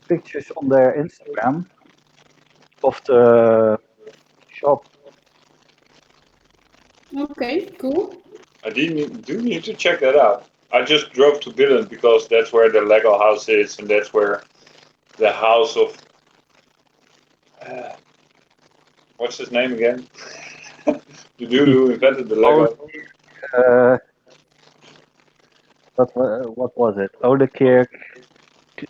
Speaker 2: pictures on their Instagram of the shop.
Speaker 3: Okay, cool.
Speaker 1: I do need to check that out. I just drove to Billund because that's where the Lego house is, and that's where the house of what's his name again? The dude who invented the Lego.
Speaker 2: What was it? Odekerk,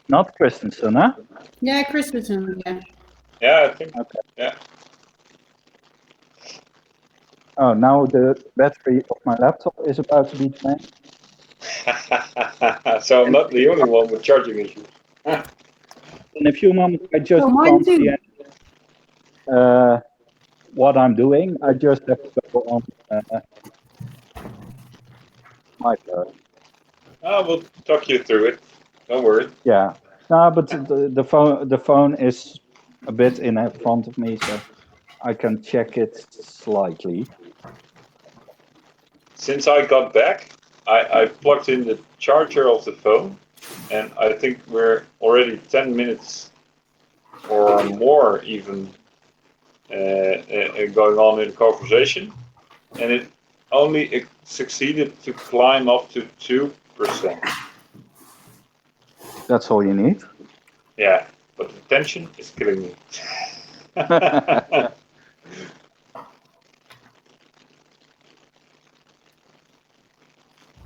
Speaker 2: not Christensen, huh?
Speaker 3: Yeah, Christensen, yeah.
Speaker 1: Yeah, I think.
Speaker 2: Okay.
Speaker 1: Yeah.
Speaker 2: Oh, now the battery of my laptop is about to be drained.
Speaker 1: So I'm not the only one with charging issues.
Speaker 2: In a few moments, I just
Speaker 3: mine
Speaker 2: can't see what I'm doing. I just have to go on my phone.
Speaker 1: We'll talk you through it. Don't worry.
Speaker 2: Yeah, no, but the phone is a bit in front of me, so I can check it slightly.
Speaker 1: Since I got back, I plugged in the charger of the phone, and I think we're already 10 minutes or more even going on in the conversation, and it only succeeded to climb up to 2%.
Speaker 2: That's all you need.
Speaker 1: Yeah, but the tension is killing me.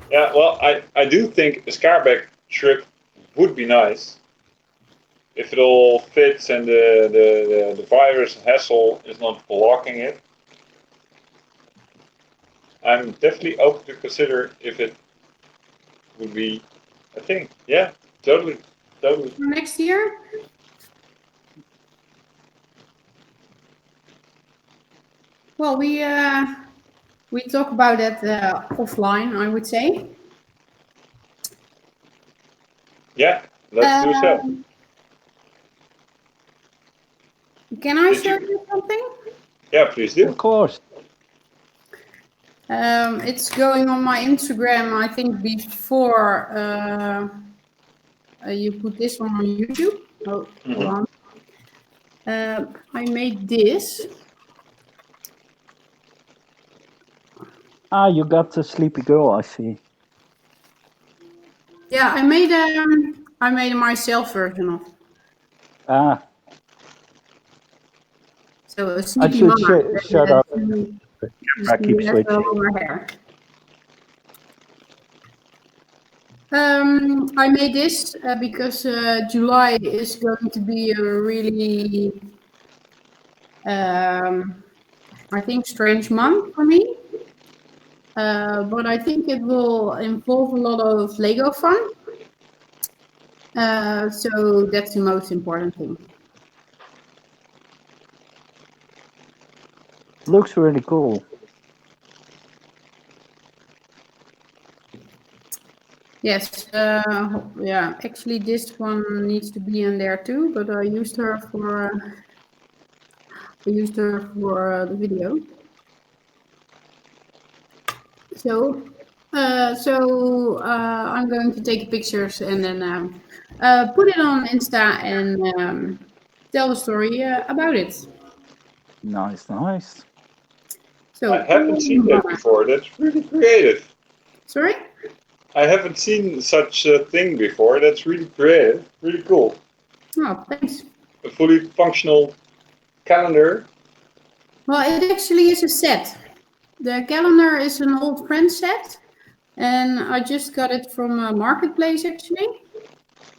Speaker 1: Yeah, well, I do think a Scarback trip would be nice if it all fits and the virus hassle is not blocking it. I'm definitely open to consider if it would be a thing. Yeah, totally.
Speaker 3: Next year? Well, we talk about that offline, I would say.
Speaker 1: Yeah, let's do so.
Speaker 3: Can I show you something?
Speaker 1: Yeah, please do.
Speaker 2: Of course.
Speaker 3: It's going on my Instagram, I think, before you put this one on YouTube. Oh, hold on. I made this.
Speaker 2: Ah, you got the sleepy girl, I see.
Speaker 3: Yeah, I made a myself version of.
Speaker 2: Ah,
Speaker 3: So a
Speaker 2: I
Speaker 3: sleepy
Speaker 2: should
Speaker 3: mama.
Speaker 2: shut up. I keep
Speaker 3: She has
Speaker 2: switching.
Speaker 3: longer hair. I made this because July is going to be a really, I think, strange month for me. But I think it will involve a lot of Lego fun. So that's the most important thing.
Speaker 2: Looks really cool.
Speaker 3: Yes, yeah. Actually, this one needs to be in there too. But I used her for the video. So, I'm going to take pictures and then put it on Insta and tell the story about it.
Speaker 2: Nice, nice.
Speaker 3: So,
Speaker 1: I haven't seen that before. That's really creative.
Speaker 3: Sorry?
Speaker 1: I haven't seen such a thing before. That's really creative. Really cool.
Speaker 3: Oh, thanks.
Speaker 1: A fully functional calendar.
Speaker 3: Well, it actually is a set. The calendar is an old friend set, and I just got it from a marketplace actually.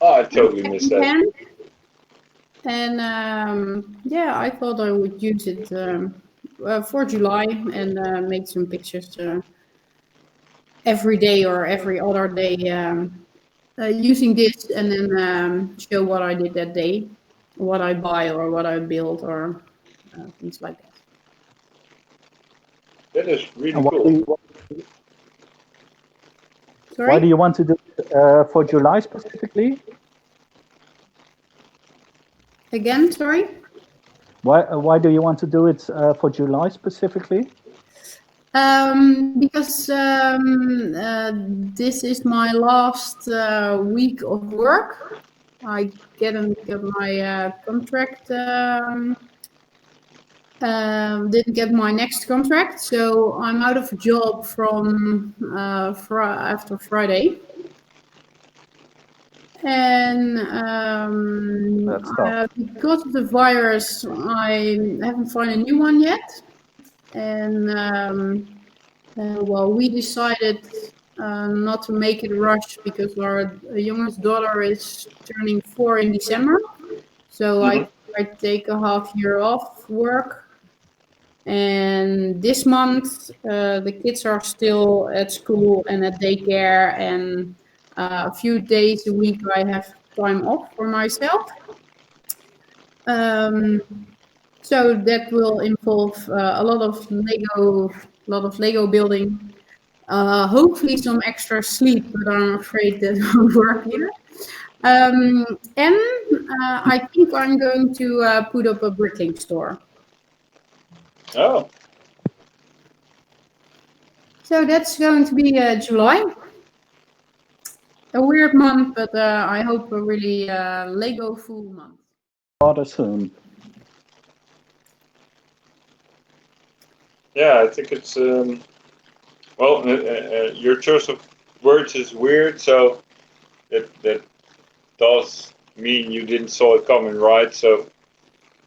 Speaker 1: Oh, I totally missed that.
Speaker 3: And yeah, I thought I would use it for July and make some pictures every day or every other day using this, and then show what I did that day, what I buy or what I build or things like that.
Speaker 1: That is really
Speaker 2: And
Speaker 1: cool.
Speaker 3: Sorry?
Speaker 2: why do you want to do it for July specifically?
Speaker 3: Again, sorry?
Speaker 2: Why do you want to do it for July specifically?
Speaker 3: Because this is my last week of work. I got my contract. Didn't get my next contract, so I'm out of a job from after Friday. And
Speaker 2: That's tough.
Speaker 3: because of the virus, I haven't found a new one yet. And well, we decided not to make it rush because our youngest daughter is turning 4 in December. So I take a half year off work. And this month, the kids are still at school and at daycare, and a few days a week I have time off for myself. So that will involve a lot of Lego building. Hopefully some extra sleep, but I'm afraid that won't work here. And I think I'm going to put up a bricking store.
Speaker 1: Oh.
Speaker 3: So that's going to be July. A weird month, but I hope a really Lego full month.
Speaker 2: Rather soon.
Speaker 1: Yeah, I think it's well. Your choice of words is weird, so that does mean you didn't saw it coming, right? So,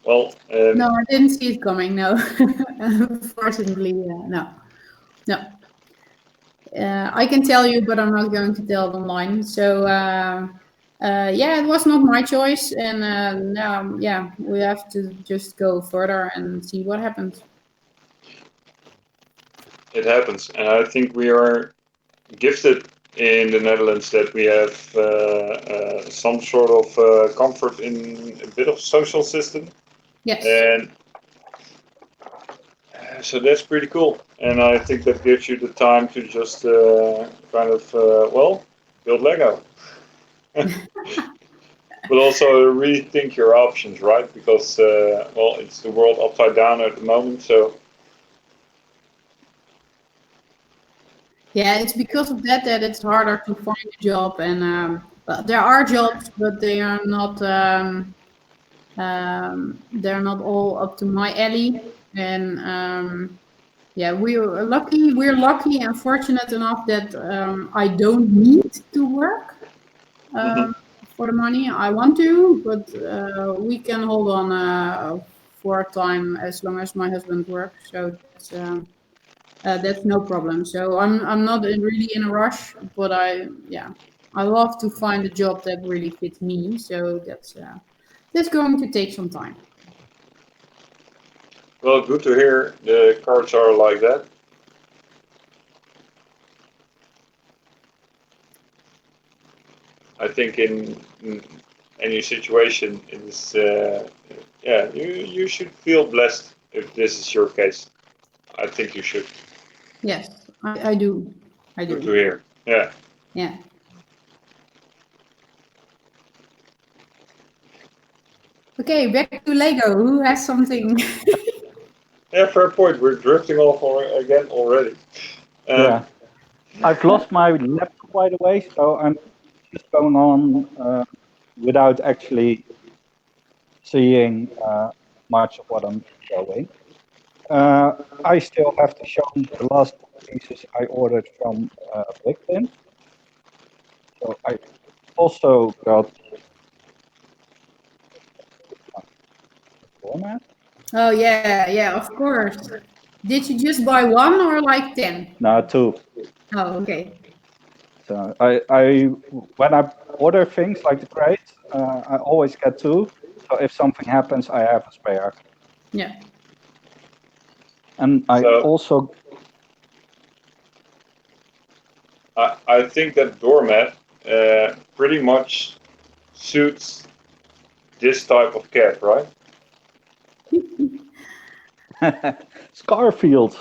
Speaker 1: well.
Speaker 3: No, I didn't see it coming. No, unfortunately, no. I can tell you, but I'm not going to tell it online. So yeah, it was not my choice, and now yeah, we have to just go further and see what happens.
Speaker 1: It happens, and I think we are gifted in the Netherlands that we have some sort of comfort in a bit of social system.
Speaker 3: Yes.
Speaker 1: And so that's pretty cool. And I think that gives you the time to just kind of, well, build Lego. But also rethink your options, right? Because, well, it's the world upside down at the moment. So
Speaker 3: Yeah, it's because of that that it's harder to find a job, and but there are jobs, but they're not all up to my alley. And yeah, We're lucky and fortunate enough that I don't need to work
Speaker 1: Hmm.
Speaker 3: um, for the money. I want to, but we can hold on for a time as long as my husband works. So that's no problem. So I'm not really in a rush, but I love to find a job that really fits me. So that's going to take some time.
Speaker 1: Well, good to hear the cards are like that. I think in any situation, it's yeah, you should feel blessed if this is your case. I think you should.
Speaker 3: Yes, I do. I
Speaker 1: Good to
Speaker 3: do.
Speaker 1: hear. Yeah.
Speaker 3: Yeah. Okay, back to Lego. Who has something?
Speaker 1: Yeah, fair point. We're drifting off again already. Um,
Speaker 2: Yeah, I've lost my laptop by the way, so I'm just going on without actually seeing much of what I'm showing. I still have to show the last pieces I ordered from Bricksterdam. So I also got format.
Speaker 3: Oh yeah, of course. Did you just buy one or like 10?
Speaker 2: Now two.
Speaker 3: Oh, okay.
Speaker 2: So I when I order things like the crate, I always get two. So if something happens, I have a spare.
Speaker 3: Yeah.
Speaker 2: And I
Speaker 1: so
Speaker 2: also
Speaker 1: I think that doormat pretty much suits this type of cat, right?
Speaker 2: Scarfield.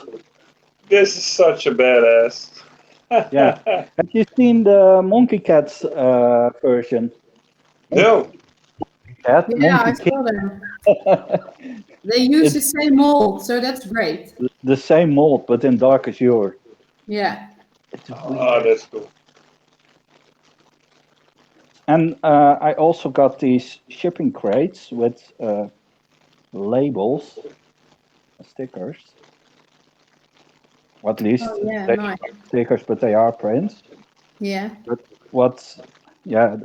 Speaker 1: This is such a badass.
Speaker 2: Yeah. Have you seen the Monkey Cats version? Monkey
Speaker 1: No.
Speaker 2: Cat,
Speaker 3: Yeah,
Speaker 2: Monkey
Speaker 3: I
Speaker 2: King.
Speaker 3: saw them. They use the
Speaker 2: It's
Speaker 3: same mold, so that's great.
Speaker 2: the same mold, but in dark azure.
Speaker 3: Yeah.
Speaker 2: It's
Speaker 1: Oh,
Speaker 2: weird.
Speaker 1: that's cool.
Speaker 2: And I also got these shipping crates with labels, stickers. Or at least
Speaker 3: Oh yeah,
Speaker 2: they
Speaker 3: nice.
Speaker 2: look like stickers, but they are prints.
Speaker 3: Yeah.
Speaker 2: But what, yeah,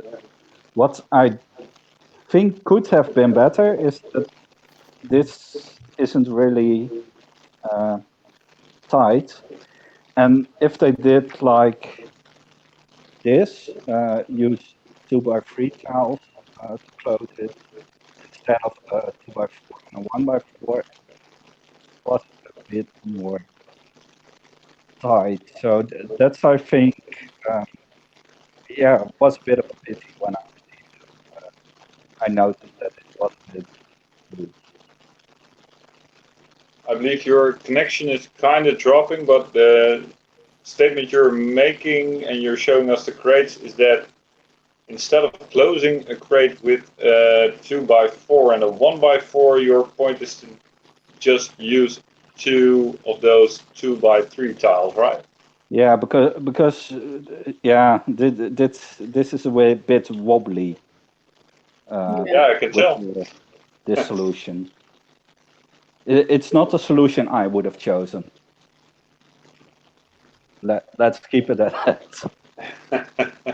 Speaker 2: what I think could have been better is that this isn't really uh, tight. And if they did like this, use 2x3 tiles to close it instead of 2x4 and a 1x4, it was a bit more tight. So that's, I think, um, yeah, was a bit of a pity when I received it. I noticed that it was a bit loose.
Speaker 1: I believe your connection is kind of dropping, but the statement you're making and you're showing us the crates is that instead of closing a crate with a 2x4 and a 1x4, your point is to just use two of those 2x3 tiles, right?
Speaker 2: Yeah, because yeah, this is a way bit wobbly
Speaker 3: Yeah.
Speaker 1: Yeah, I can
Speaker 2: with
Speaker 1: tell.
Speaker 2: this solution. It's not a solution I would have chosen. Let's keep it at that.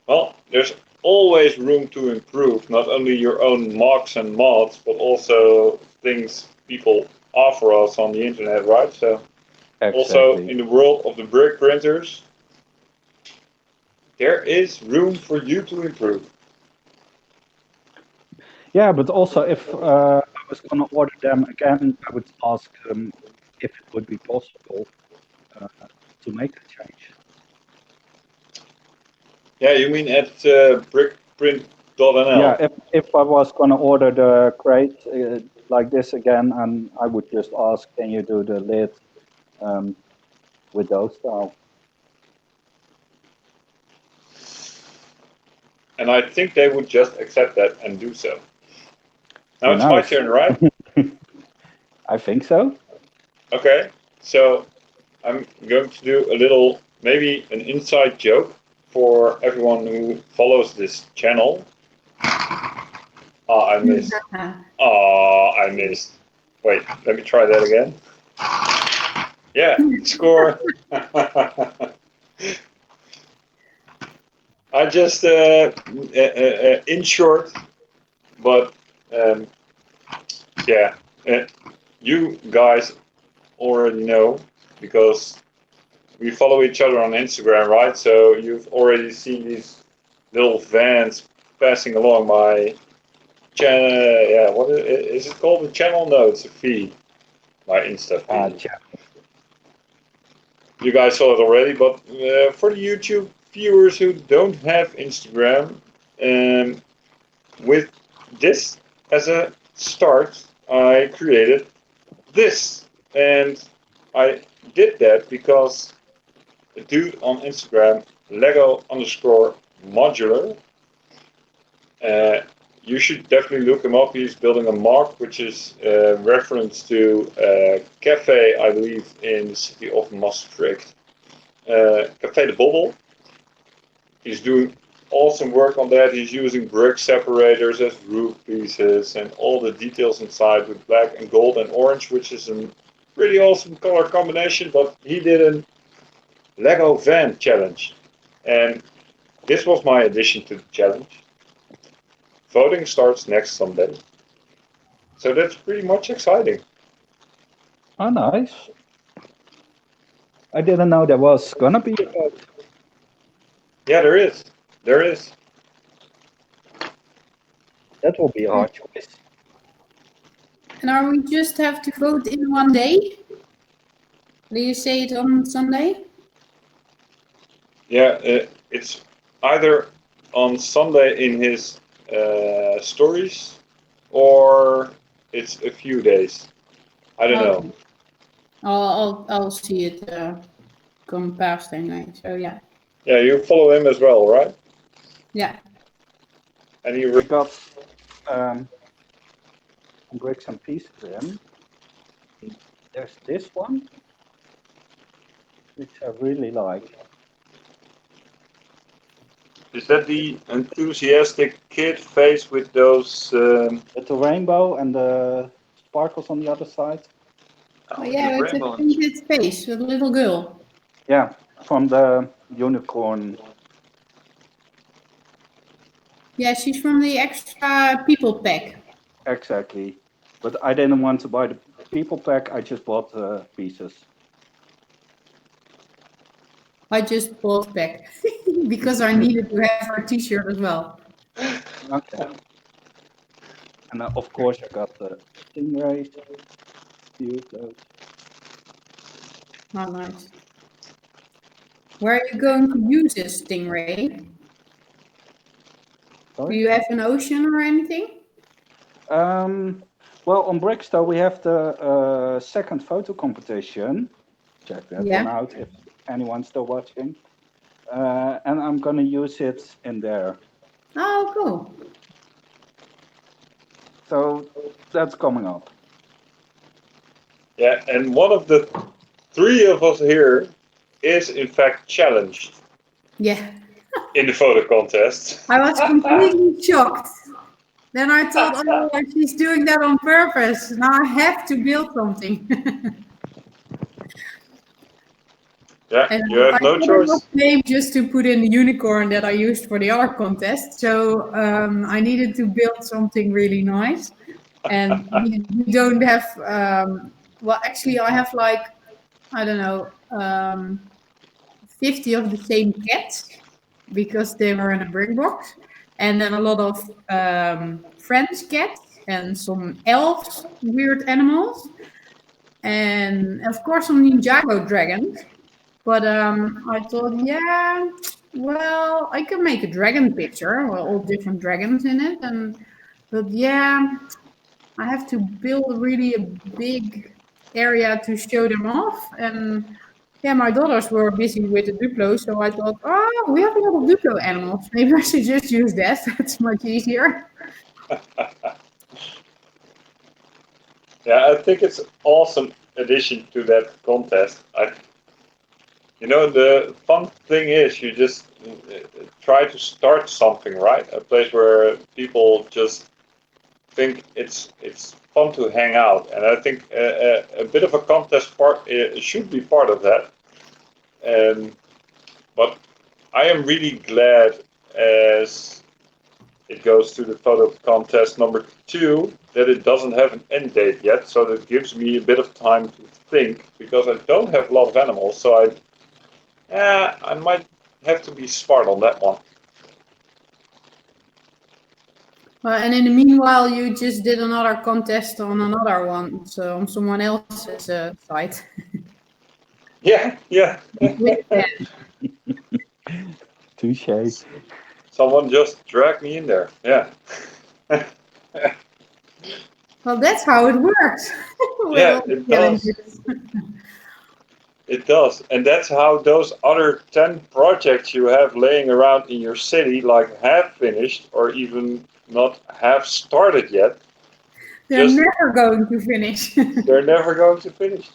Speaker 1: Well, there's always room to improve, not only your own mocks and mods, but also things people offer us on the internet, right? So, also
Speaker 2: Exactly.
Speaker 1: in the world of the brick printers, there is room for you to improve.
Speaker 2: Yeah, but also if I was gonna order them again, I would ask if it would be possible uh, to make the change.
Speaker 1: Yeah, you mean at
Speaker 2: Yeah,
Speaker 1: brickprint.nl?
Speaker 2: if I was gonna order the crate like this again, and I would just ask, can you do the lid um, with those style?
Speaker 1: And I think they would just accept that and do so. Now
Speaker 2: Who
Speaker 1: it's my
Speaker 2: knows?
Speaker 1: turn, right?
Speaker 2: I think so.
Speaker 1: Okay, so I'm going to do a little, maybe an inside joke for everyone who follows this channel. I missed. I missed. Wait, let me try that again. Yeah, score. I just, in short, but yeah, you guys already know because we follow each other on Instagram, right? So you've already seen these little vans passing along my channel. Yeah, what is it called? A channel? No, it's a feed. My Insta feed. You guys saw it already, but for the YouTube viewers who don't have Instagram, with this as a start, I created this. And I did that because a dude on Instagram, Lego underscore modular, you should definitely look him up. He's building a mock, which is a reference to a cafe, I believe, in the city of Maastricht. Café de Bobbel. He's doing awesome work on that. He's using brick separators as roof pieces and all the details inside with black and gold and orange, which is a pretty awesome color combination. But he did a Lego van challenge. And this was my addition to the challenge. Voting starts next Sunday. So that's pretty much exciting.
Speaker 2: Oh, nice. I didn't know there was gonna be a vote.
Speaker 1: Yeah, there is. There is.
Speaker 2: That will be a hard choice.
Speaker 3: And are we just have to vote in one day? Do you say it on Sunday?
Speaker 1: Yeah, it's either on Sunday in his stories or it's a few days. I don't know.
Speaker 3: I'll see it come past anyway. So yeah.
Speaker 1: Yeah, you follow him as well, right?
Speaker 3: Yeah.
Speaker 1: And he
Speaker 2: We got bricks and pieces in. There's this one, which I really like.
Speaker 1: is that the enthusiastic kid face with those?
Speaker 2: With the rainbow and the sparkles on the other side.
Speaker 3: Oh, yeah, it's a painted face with a little girl.
Speaker 2: Yeah, from the unicorn.
Speaker 3: Yeah, she's from the extra people pack.
Speaker 2: Exactly. But I didn't want to buy the people pack, I just bought the pieces.
Speaker 3: I just bought pack because I needed to have her t-shirt as well.
Speaker 2: Okay. And of course I got the stingrays. Use those.
Speaker 3: Oh, nice. Where are you going to use this stingray?
Speaker 2: Sorry?
Speaker 3: Do you have an ocean or anything?
Speaker 2: Well, on Bricksterdam we have the second photo competition. Check that one out if anyone's still watching. And I'm gonna use it in there.
Speaker 3: Oh, cool.
Speaker 2: So that's coming up.
Speaker 1: Yeah, and one of the three of us here is in fact challenged.
Speaker 3: Yeah.
Speaker 1: In the photo contest.
Speaker 3: I was completely shocked. Then I thought, oh, she's doing that on purpose. Now I have to build something.
Speaker 1: Yeah,
Speaker 3: and
Speaker 1: you have no choice.
Speaker 3: I was named just to put in the unicorn that I used for the art contest. So I needed to build something really nice. And we don't have, well, actually, I have like, I don't know, 50 of the same cats because they were in a brick box. And then a lot of French cats and some elves, weird animals. And of course, some Ninjago dragons. But I thought, yeah, well, I can make a dragon picture with all different dragons in it. But yeah, I have to build really a big area to show them off. And yeah, my daughters were busy with the Duplo, so I thought, oh, we have a lot of Duplo animals. Maybe I should just use that. That's much easier.
Speaker 1: Yeah, I think it's an awesome addition to that contest. You know, the fun thing is you just try to start something, right? A place where people just think it's fun to hang out, and I think a bit of a contest part should be part of that. But I am really glad as it goes to the photo contest number 2 that it doesn't have an end date yet, so that gives me a bit of time to think because I don't have a lot of animals, so I might have to be smart on that one.
Speaker 3: Well, and in the meanwhile, you just did another contest on another one, so on someone else's site.
Speaker 1: Yeah.
Speaker 2: Touche.
Speaker 1: Someone just dragged me in there. Yeah.
Speaker 3: Well, that's how it works. With
Speaker 1: Yeah,
Speaker 3: all the
Speaker 1: it does.
Speaker 3: challenges.
Speaker 1: It does. And that's how those other 10 projects you have laying around in your city, like half finished or even not half started yet,
Speaker 3: They're
Speaker 1: just
Speaker 3: never going to finish.
Speaker 1: they're never going to finish.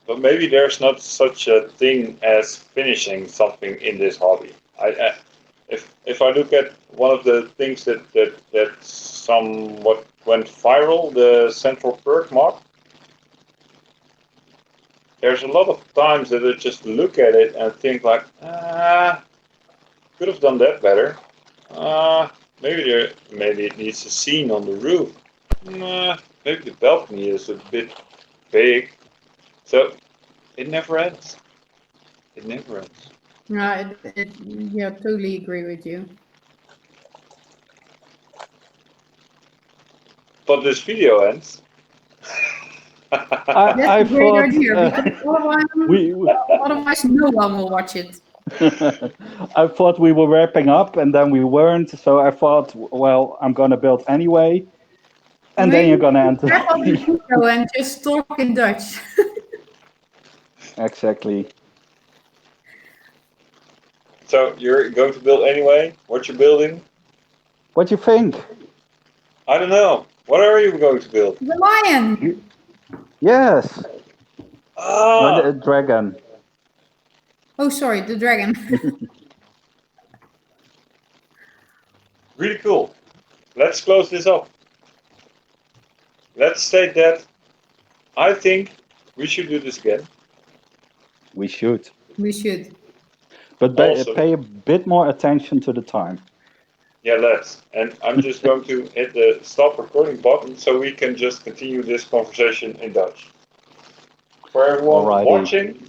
Speaker 1: But maybe there's not such a thing as finishing something in this hobby. If I look at one of the things that somewhat went viral, the Central Perk mod, there's a lot of times that I just look at it and think like, could have done that better. Maybe it needs a scene on the roof. Maybe the balcony is a bit big. So it never ends. It never ends.
Speaker 3: No, yeah, totally agree with you.
Speaker 1: But this video ends.
Speaker 3: That's
Speaker 2: I
Speaker 3: a great
Speaker 2: thought
Speaker 3: idea because otherwise no one will watch it.
Speaker 2: I thought we were wrapping up, and then we weren't. So I thought, well, I'm gonna build anyway, and then
Speaker 3: Maybe
Speaker 2: you're gonna enter.
Speaker 3: wrap up the video and just talk in Dutch.
Speaker 2: Exactly.
Speaker 1: So you're going to build anyway? What you're building?
Speaker 2: What do you think?
Speaker 1: I don't know. What are you going to build?
Speaker 3: The lion.
Speaker 2: Yes.
Speaker 1: Ah,
Speaker 2: The dragon.
Speaker 3: Oh, sorry, the dragon.
Speaker 1: really cool. Let's close this up. Let's state that I think we should do this again.
Speaker 2: We should.
Speaker 3: We should.
Speaker 2: But
Speaker 1: Also.
Speaker 2: pay a bit more attention to the time.
Speaker 1: Yeah, let's. And I'm just going to hit the stop recording button so we can just continue this conversation in Dutch. For everyone
Speaker 2: Alrighty.
Speaker 1: watching,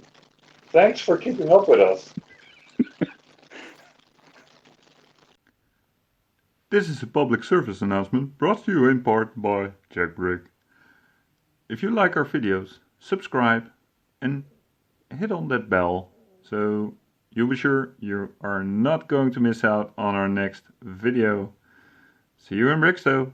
Speaker 1: thanks for keeping up with us.
Speaker 4: This is a public service announcement brought to you in part by Jack Brick. If you like our videos, subscribe and hit on that bell so you'll be sure you are not going to miss out on our next video. See you in Bricksterdam.